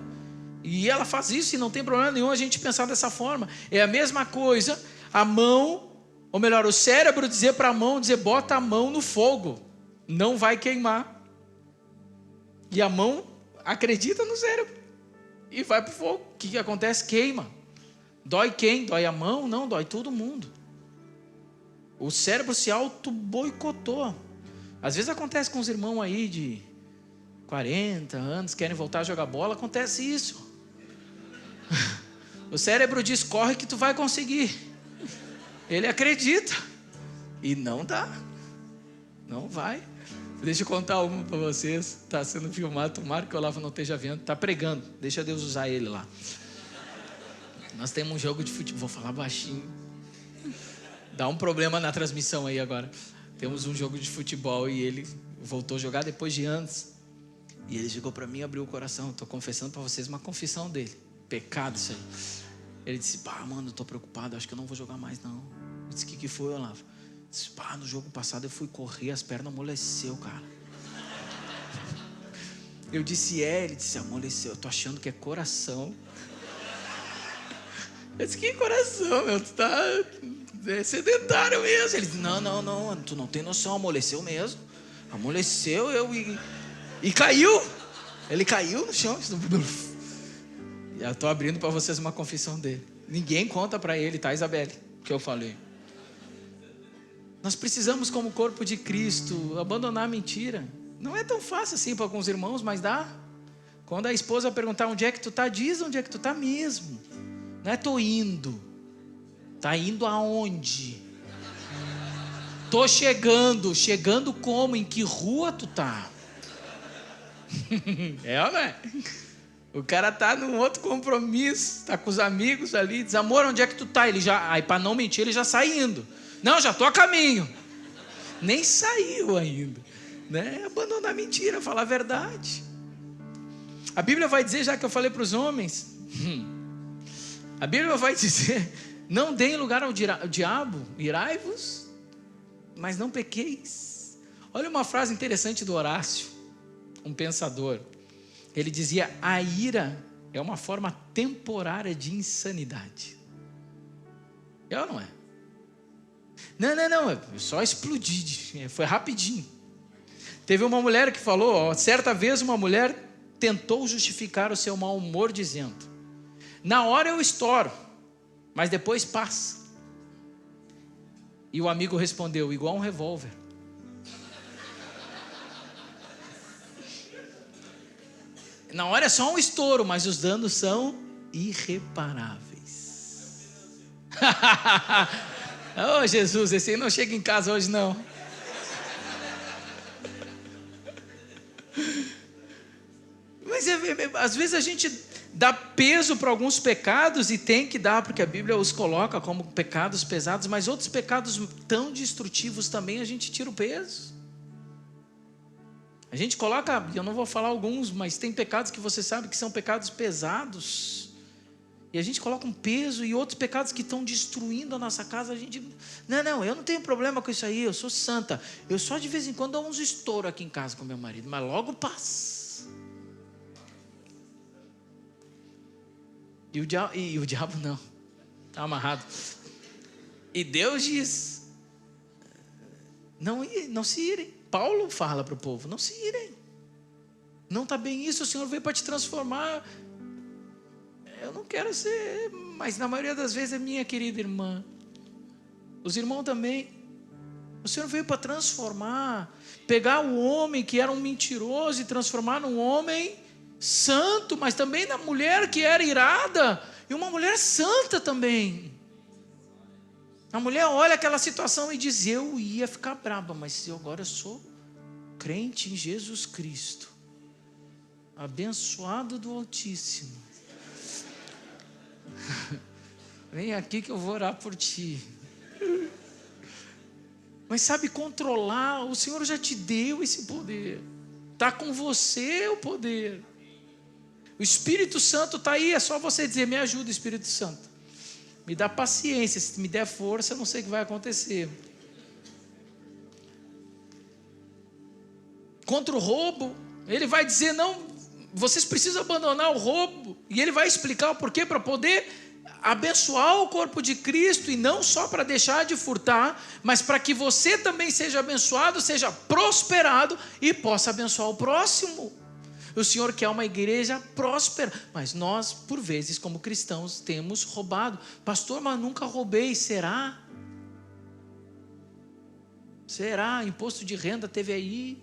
E ela faz isso e não tem problema nenhum a gente pensar dessa forma. É a mesma coisa, a mão, ou melhor, o cérebro dizer para a mão, dizer, bota a mão no fogo, não vai queimar. E a mão acredita no cérebro e vai para o fogo. O que acontece? Queima. Dói quem? Dói a mão? Não, dói todo mundo. O cérebro se auto-boicotou. Às vezes acontece com os irmãos aí de 40 anos, querem voltar a jogar bola, acontece isso. O cérebro diz, corre que tu vai conseguir. Ele acredita. E não dá. Não vai. Deixa eu contar uma para vocês. Está sendo filmado, tomara que o Olavo não esteja vendo. Está pregando, deixa Deus usar ele lá. Nós temos um jogo de futebol, vou falar baixinho. Dá um problema na transmissão aí agora. Temos um jogo de futebol e ele voltou a jogar depois de anos. E ele chegou para mim e abriu o coração. Estou confessando para vocês uma confissão dele. Pecado isso aí. Ele disse, mano, estou preocupado, acho que eu não vou jogar mais não. Eu disse, o que foi, Olavo? Eu disse, no jogo passado eu fui correr, as pernas amoleceu, cara. Eu disse, ele disse, amoleceu, eu tô achando que é coração. Eu disse, que coração, meu, tu tá sedentário mesmo. Ele disse, não, tu não tem noção, amoleceu mesmo. Amoleceu, e caiu. Ele caiu no chão. Eu tô abrindo para vocês uma confissão dele. Ninguém conta para ele, tá, Isabelle? Que eu falei. Nós precisamos, como corpo de Cristo, abandonar a mentira. Não é tão fácil assim para alguns irmãos, mas dá. Quando a esposa perguntar onde é que tu tá, diz onde é que tu tá mesmo. Não é tô indo. Tá indo aonde? Tô chegando. Chegando como? Em que rua tu tá? É ou não é? O cara tá num outro compromisso, tá com os amigos ali, diz, amor, onde é que tu tá? Ele já, aí para não mentir, ele já sai indo. Não, já tô a caminho. Nem saiu ainda, né? Abandonar a mentira, falar a verdade. A Bíblia vai dizer, já que eu falei para os homens, a Bíblia vai dizer, não deem lugar ao diabo, irai-vos, mas não pequeis. Olha uma frase interessante do Horácio, um pensador. Ele dizia, a ira é uma forma temporária de insanidade. É ou não é? Não, eu só explodi, foi rapidinho. Teve uma mulher que falou, certa vez uma mulher tentou justificar o seu mau humor dizendo, na hora eu estouro, mas depois passa. E o amigo respondeu, igual um revólver. Na hora é só um estouro, mas os danos são irreparáveis. Oh Jesus, esse aí não chega em casa hoje não. Mas às vezes a gente dá peso para alguns pecados, e tem que dar, porque a Bíblia os coloca como pecados pesados, mas outros pecados tão destrutivos também a gente tira o peso. A gente coloca, eu não vou falar alguns, mas tem pecados que você sabe que são pecados pesados, e a gente coloca um peso, e outros pecados que estão destruindo a nossa casa, a gente, não, eu não tenho problema com isso aí, eu sou santa, eu só de vez em quando dou uns estouros aqui em casa com meu marido, mas logo passa. E o diabo não, está amarrado. E Deus diz, não se irem. Paulo fala para o povo, não se irem. Não está bem isso, o Senhor veio para te transformar. Eu não quero ser, mas na maioria das vezes é minha querida irmã. Os irmãos também. O Senhor veio para transformar, pegar o homem que era um mentiroso e transformar num homem santo, mas também na mulher que era irada, e uma mulher santa também. A mulher olha aquela situação e diz, eu ia ficar braba, mas agora eu sou crente em Jesus Cristo, abençoado do Altíssimo. Vem aqui que eu vou orar por ti. Mas sabe controlar, o Senhor já te deu esse poder, está com você o poder. O Espírito Santo está aí, é só você dizer, me ajuda Espírito Santo. Me dá paciência, se me der força, eu não sei o que vai acontecer. Contra o roubo, ele vai dizer, não, vocês precisam abandonar o roubo. E ele vai explicar o porquê, para poder abençoar o corpo de Cristo, e não só para deixar de furtar, mas para que você também seja abençoado, seja prosperado e possa abençoar o próximo. O Senhor quer uma igreja próspera, mas nós, por vezes, como cristãos, temos roubado. Pastor, mas nunca roubei, será? Será? Imposto de renda teve aí?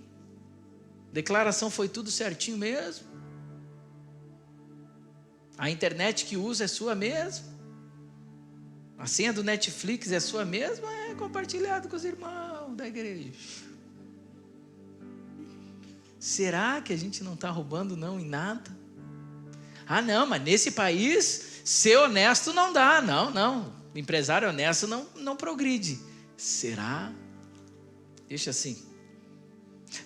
Declaração foi tudo certinho mesmo? A internet que usa é sua mesmo? A senha do Netflix é sua mesmo? É compartilhado com os irmãos da igreja. Será que a gente não está roubando não em nada? Ah não, mas nesse país ser honesto não dá, não, empresário honesto não progride. Será? Deixa assim.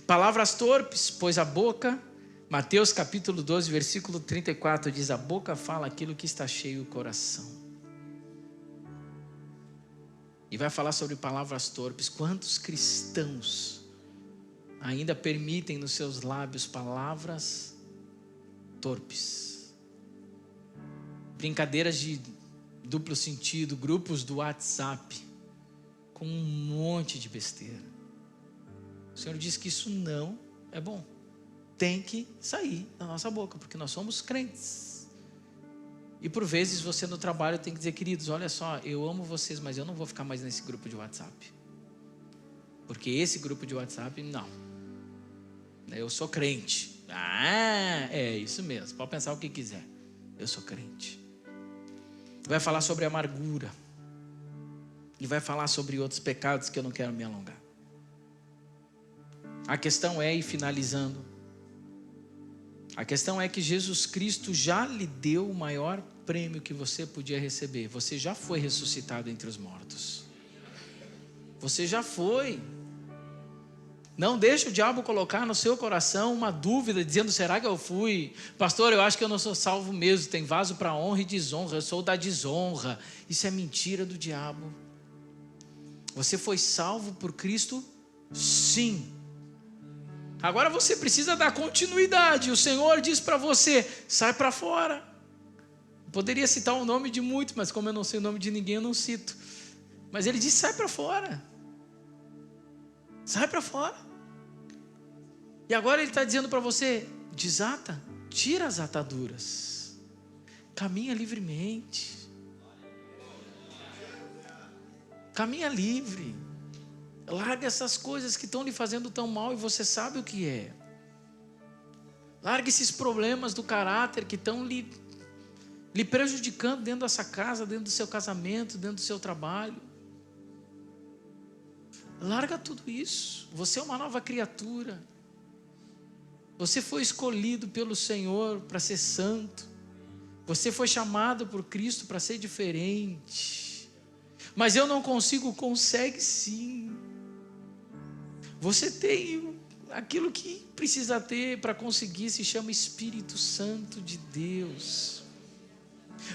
Palavras torpes, pois a boca, Mateus capítulo 12, versículo 34 diz, a boca fala aquilo que está cheio o coração. E vai falar sobre palavras torpes. Quantos cristãos ainda permitem nos seus lábios palavras torpes? Brincadeiras de duplo sentido, grupos do WhatsApp, com um monte de besteira. O Senhor diz que isso não é bom. Tem que sair da nossa boca, porque nós somos crentes. E por vezes você no trabalho tem que dizer: queridos, olha só, eu amo vocês, mas eu não vou ficar mais nesse grupo de WhatsApp. Porque esse grupo de WhatsApp, não. Eu sou crente. Ah, é isso mesmo, pode pensar o que quiser. Eu sou crente. Vai falar sobre amargura. E vai falar sobre outros pecados que eu não quero me alongar. A questão é, e finalizando, a questão é que Jesus Cristo já lhe deu o maior prêmio que você podia receber. Você já foi ressuscitado entre os mortos. Você já foi. Não deixe o diabo colocar no seu coração uma dúvida, dizendo: será que eu fui? Pastor, eu acho que eu não sou salvo mesmo. Tem vaso para honra e desonra. Eu sou da desonra. Isso é mentira do diabo. Você foi salvo por Cristo? Sim. Agora você precisa dar continuidade. O Senhor diz para você: sai para fora. Eu poderia citar o nome de muitos, mas como eu não sei o nome de ninguém, eu não cito. Mas ele diz: sai para fora. Sai para fora. E agora ele está dizendo para você: desata, tira as ataduras, caminha livremente, caminha livre, larga essas coisas que estão lhe fazendo tão mal e você sabe o que é. Larga esses problemas do caráter que estão lhe prejudicando dentro dessa casa, dentro do seu casamento, dentro do seu trabalho. Larga tudo isso. Você é uma nova criatura. Você foi escolhido pelo Senhor para ser santo. Você foi chamado por Cristo para ser diferente. Mas eu não consigo. Consegue sim. Você tem aquilo que precisa ter para conseguir, se chama Espírito Santo de Deus.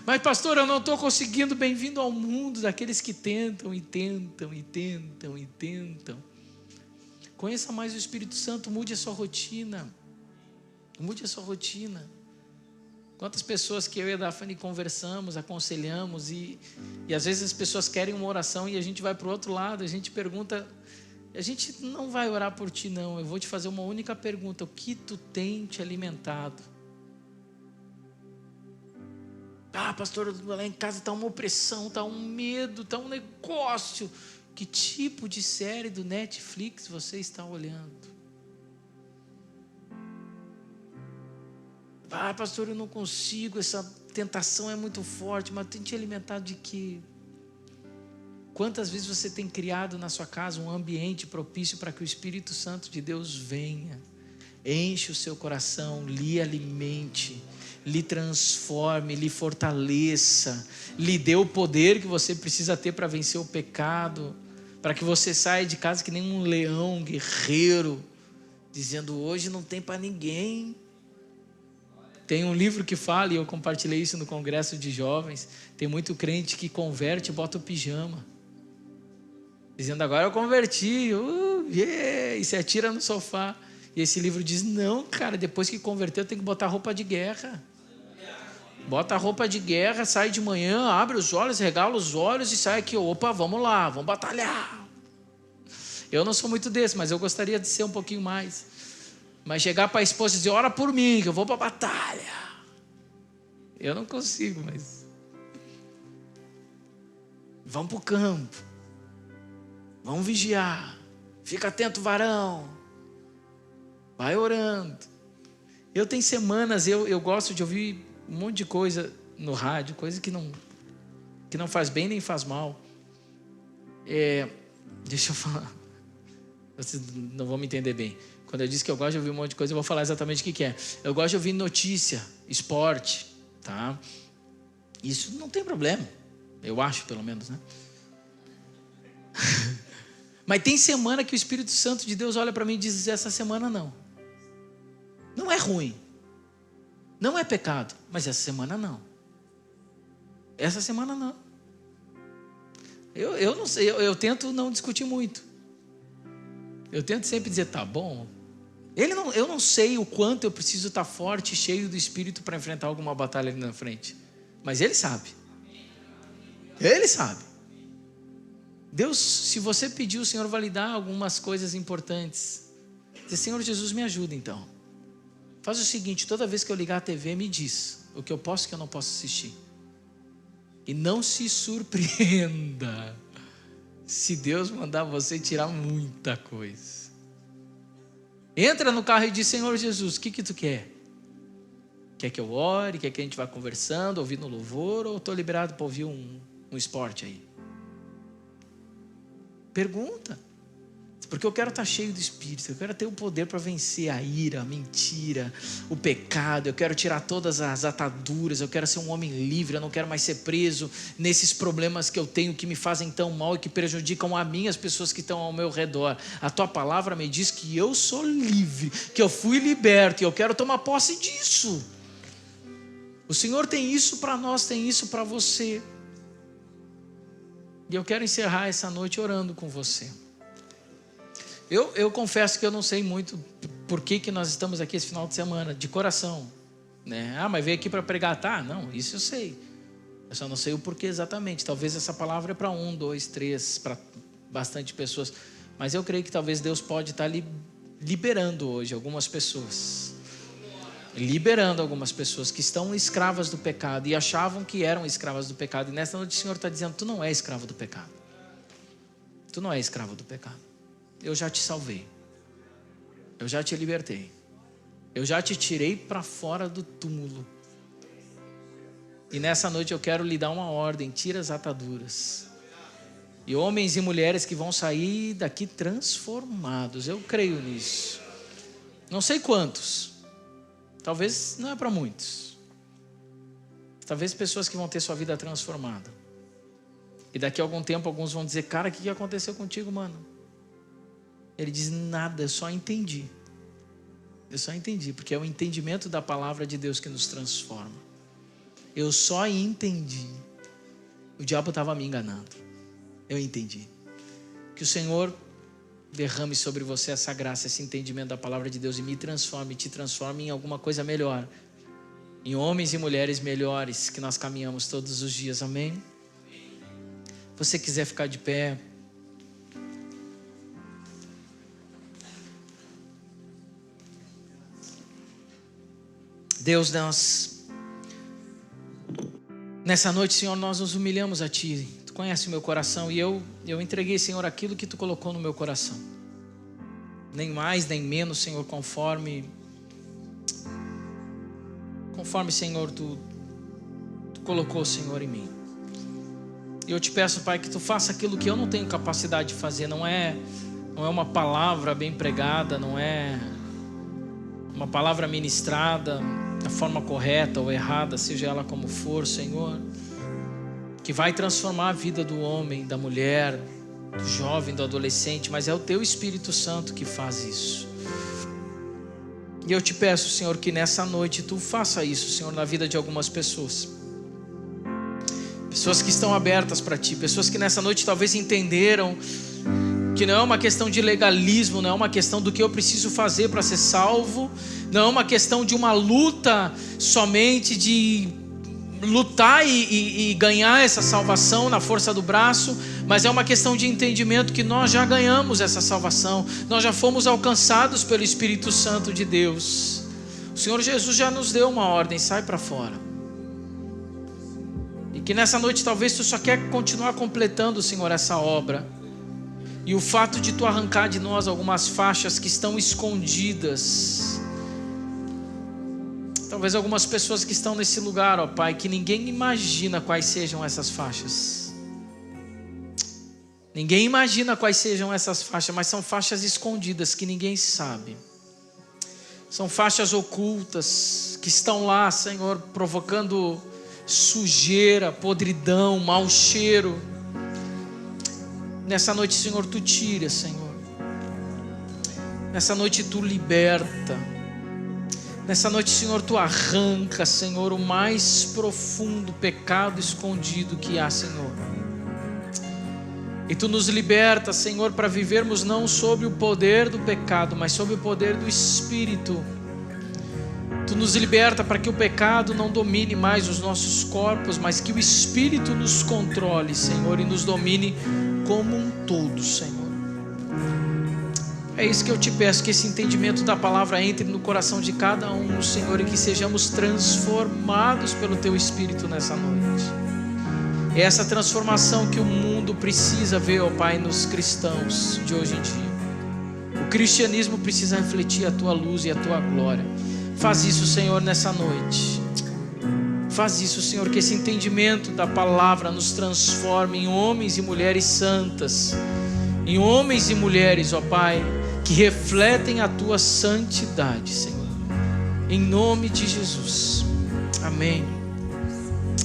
Mas pastor, eu não estou conseguindo. Bem-vindo ao mundo daqueles que tentam e tentam e tentam e tentam. Conheça mais o Espírito Santo, mude a sua rotina. Mude a sua rotina. Quantas pessoas que eu e a Daphne conversamos, aconselhamos e às vezes as pessoas querem uma oração e a gente vai para o outro lado, a gente pergunta: a gente não vai orar por ti não, eu vou te fazer uma única pergunta: o que tu tem te alimentado? Ah, pastor, lá em casa está uma opressão, está um medo, está um negócio. Que tipo de série do Netflix você está olhando? Ah, pastor, eu não consigo, essa tentação é muito forte. Mas tem te alimentado de quê? Quantas vezes você tem criado na sua casa um ambiente propício para que o Espírito Santo de Deus venha, enche o seu coração, lhe alimente, lhe transforme, lhe fortaleça, lhe dê o poder que você precisa ter para vencer o pecado, para que você saia de casa que nem um leão guerreiro, dizendo: hoje não tem para ninguém. Tem um livro que fala, e eu compartilhei isso no congresso de jovens, tem muito crente que converte e bota o pijama, dizendo: agora eu converti, e se atira no sofá. E esse livro diz: não, cara, depois que converteu tem que botar roupa de guerra. Bota a roupa de guerra, sai de manhã, abre os olhos, regala os olhos e sai aqui: opa, vamos lá, vamos batalhar. Eu não sou muito desse, mas eu gostaria de ser um pouquinho mais. Mas chegar para a esposa e dizer: ora por mim, que eu vou para a batalha. Eu não consigo, mas vamos para o campo, vamos vigiar, fica atento, varão, vai orando. Eu tenho semanas, eu gosto de ouvir um monte de coisa no rádio, coisa que não faz bem nem faz mal. Deixa eu falar, vocês não vão me entender bem. Quando eu disse que eu gosto de ouvir um monte de coisa, eu vou falar exatamente o que é. Eu gosto de ouvir notícia, esporte, tá? Isso não tem problema, eu acho, pelo menos, né? Mas tem semana que o Espírito Santo de Deus olha para mim e diz: essa semana não. Não é ruim, não é pecado, mas essa semana não. Essa semana não. Eu não sei, eu tento não discutir muito. Eu tento sempre dizer: tá bom. Eu não sei o quanto eu preciso estar forte e cheio do Espírito para enfrentar alguma batalha ali na frente. Mas Ele sabe. Ele sabe. Deus, se você pedir, o Senhor vai lhe dar algumas coisas importantes. Diz: Senhor Jesus, me ajuda então. Faz o seguinte: toda vez que eu ligar a TV, me diz o que eu posso e o que eu não posso assistir. E não se surpreenda se Deus mandar você tirar muita coisa. Entra no carro e diz: Senhor Jesus, o que tu quer? Quer que eu ore? Quer que a gente vá conversando, ouvindo louvor? Ou estou liberado para ouvir um esporte aí? Pergunta. Porque eu quero estar cheio do Espírito, eu quero ter o poder para vencer a ira, a mentira, o pecado, eu quero tirar todas as ataduras, eu quero ser um homem livre, eu não quero mais ser preso nesses problemas que eu tenho que me fazem tão mal e que prejudicam a mim e as pessoas que estão ao meu redor. A tua palavra me diz que eu sou livre, que eu fui liberto e eu quero tomar posse disso. O Senhor tem isso para nós, tem isso para você. E eu quero encerrar essa noite orando com você. Eu confesso que eu não sei muito por que nós estamos aqui esse final de semana, de coração, né? Mas veio aqui para pregar, tá? Não, isso eu sei. Eu só não sei o porquê exatamente. Talvez essa palavra é para 1, 2, 3, para bastante pessoas. Mas eu creio que talvez Deus pode estar liberando hoje algumas pessoas. Liberando algumas pessoas que estão escravas do pecado e achavam que eram escravas do pecado. E nessa noite o Senhor está dizendo: tu não é escravo do pecado. Tu não é escravo do pecado. Eu já te salvei. Eu já te libertei. Eu já te tirei para fora do túmulo. E nessa noite eu quero lhe dar uma ordem: tira as ataduras. E homens e mulheres que vão sair daqui transformados. Eu creio nisso. Não sei quantos. Talvez não é para muitos. Talvez pessoas que vão ter sua vida transformada. E daqui a algum tempo alguns vão dizer: cara, o que aconteceu contigo, mano? Ele diz: nada, eu só entendi. Eu só entendi, porque é o entendimento da palavra de Deus que nos transforma. Eu só entendi. O diabo estava me enganando. Eu entendi. Que o Senhor derrame sobre você essa graça, esse entendimento da palavra de Deus e me transforme, te transforme em alguma coisa melhor. Em homens e mulheres melhores que nós caminhamos todos os dias. Amém? Se você quiser ficar de pé. Deus, nessa noite, Senhor, nós nos humilhamos a Ti. Tu conhece o meu coração e eu entreguei, Senhor, aquilo que Tu colocou no meu coração. Nem mais, nem menos, Senhor, conforme, Senhor, Tu colocou, Senhor, em mim. E eu te peço, Pai, que Tu faça aquilo que eu não tenho capacidade de fazer. Não é uma palavra bem pregada, não é uma palavra ministrada da forma correta ou errada, seja ela como for, Senhor, que vai transformar a vida do homem, da mulher, do jovem, do adolescente, mas é o Teu Espírito Santo que faz isso. E eu te peço, Senhor, que nessa noite Tu faça isso, Senhor, na vida de algumas pessoas. Pessoas que estão abertas para Ti, pessoas que nessa noite talvez entenderam que não é uma questão de legalismo, não é uma questão do que eu preciso fazer para ser salvo, não é uma questão de uma luta somente de lutar e ganhar essa salvação na força do braço, mas é uma questão de entendimento que nós já ganhamos essa salvação, nós já fomos alcançados pelo Espírito Santo de Deus. O Senhor Jesus já nos deu uma ordem: sai para fora. E que nessa noite talvez Tu só quer continuar completando, Senhor, essa obra. E o fato de Tu arrancar de nós algumas faixas que estão escondidas. Talvez algumas pessoas que estão nesse lugar, ó Pai, que ninguém imagina quais sejam essas faixas. Ninguém imagina quais sejam essas faixas, mas são faixas escondidas que ninguém sabe. São faixas ocultas que estão lá, Senhor, provocando sujeira, podridão, mau cheiro. Nessa noite, Senhor, Tu tira, Senhor. Nessa noite Tu liberta. Nessa noite, Senhor, Tu arranca, Senhor, o mais profundo pecado escondido que há, Senhor. E Tu nos liberta, Senhor, para vivermos não sob o poder do pecado, mas sob o poder do Espírito. Tu nos liberta para que o pecado não domine mais os nossos corpos, mas que o Espírito nos controle, Senhor, e nos domine como um todo, Senhor. É isso que eu te peço, que esse entendimento da palavra entre no coração de cada um, Senhor, e que sejamos transformados pelo Teu Espírito nessa noite. É essa transformação que o mundo precisa ver, ó Pai, nos cristãos de hoje em dia. O cristianismo precisa refletir a Tua luz e a Tua glória. Faz isso, Senhor, nessa noite. Faz isso, Senhor, que esse entendimento da palavra nos transforme em homens e mulheres santas, em homens e mulheres, ó Pai, que refletem a Tua santidade, Senhor. Em nome de Jesus. Amém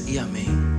e amém.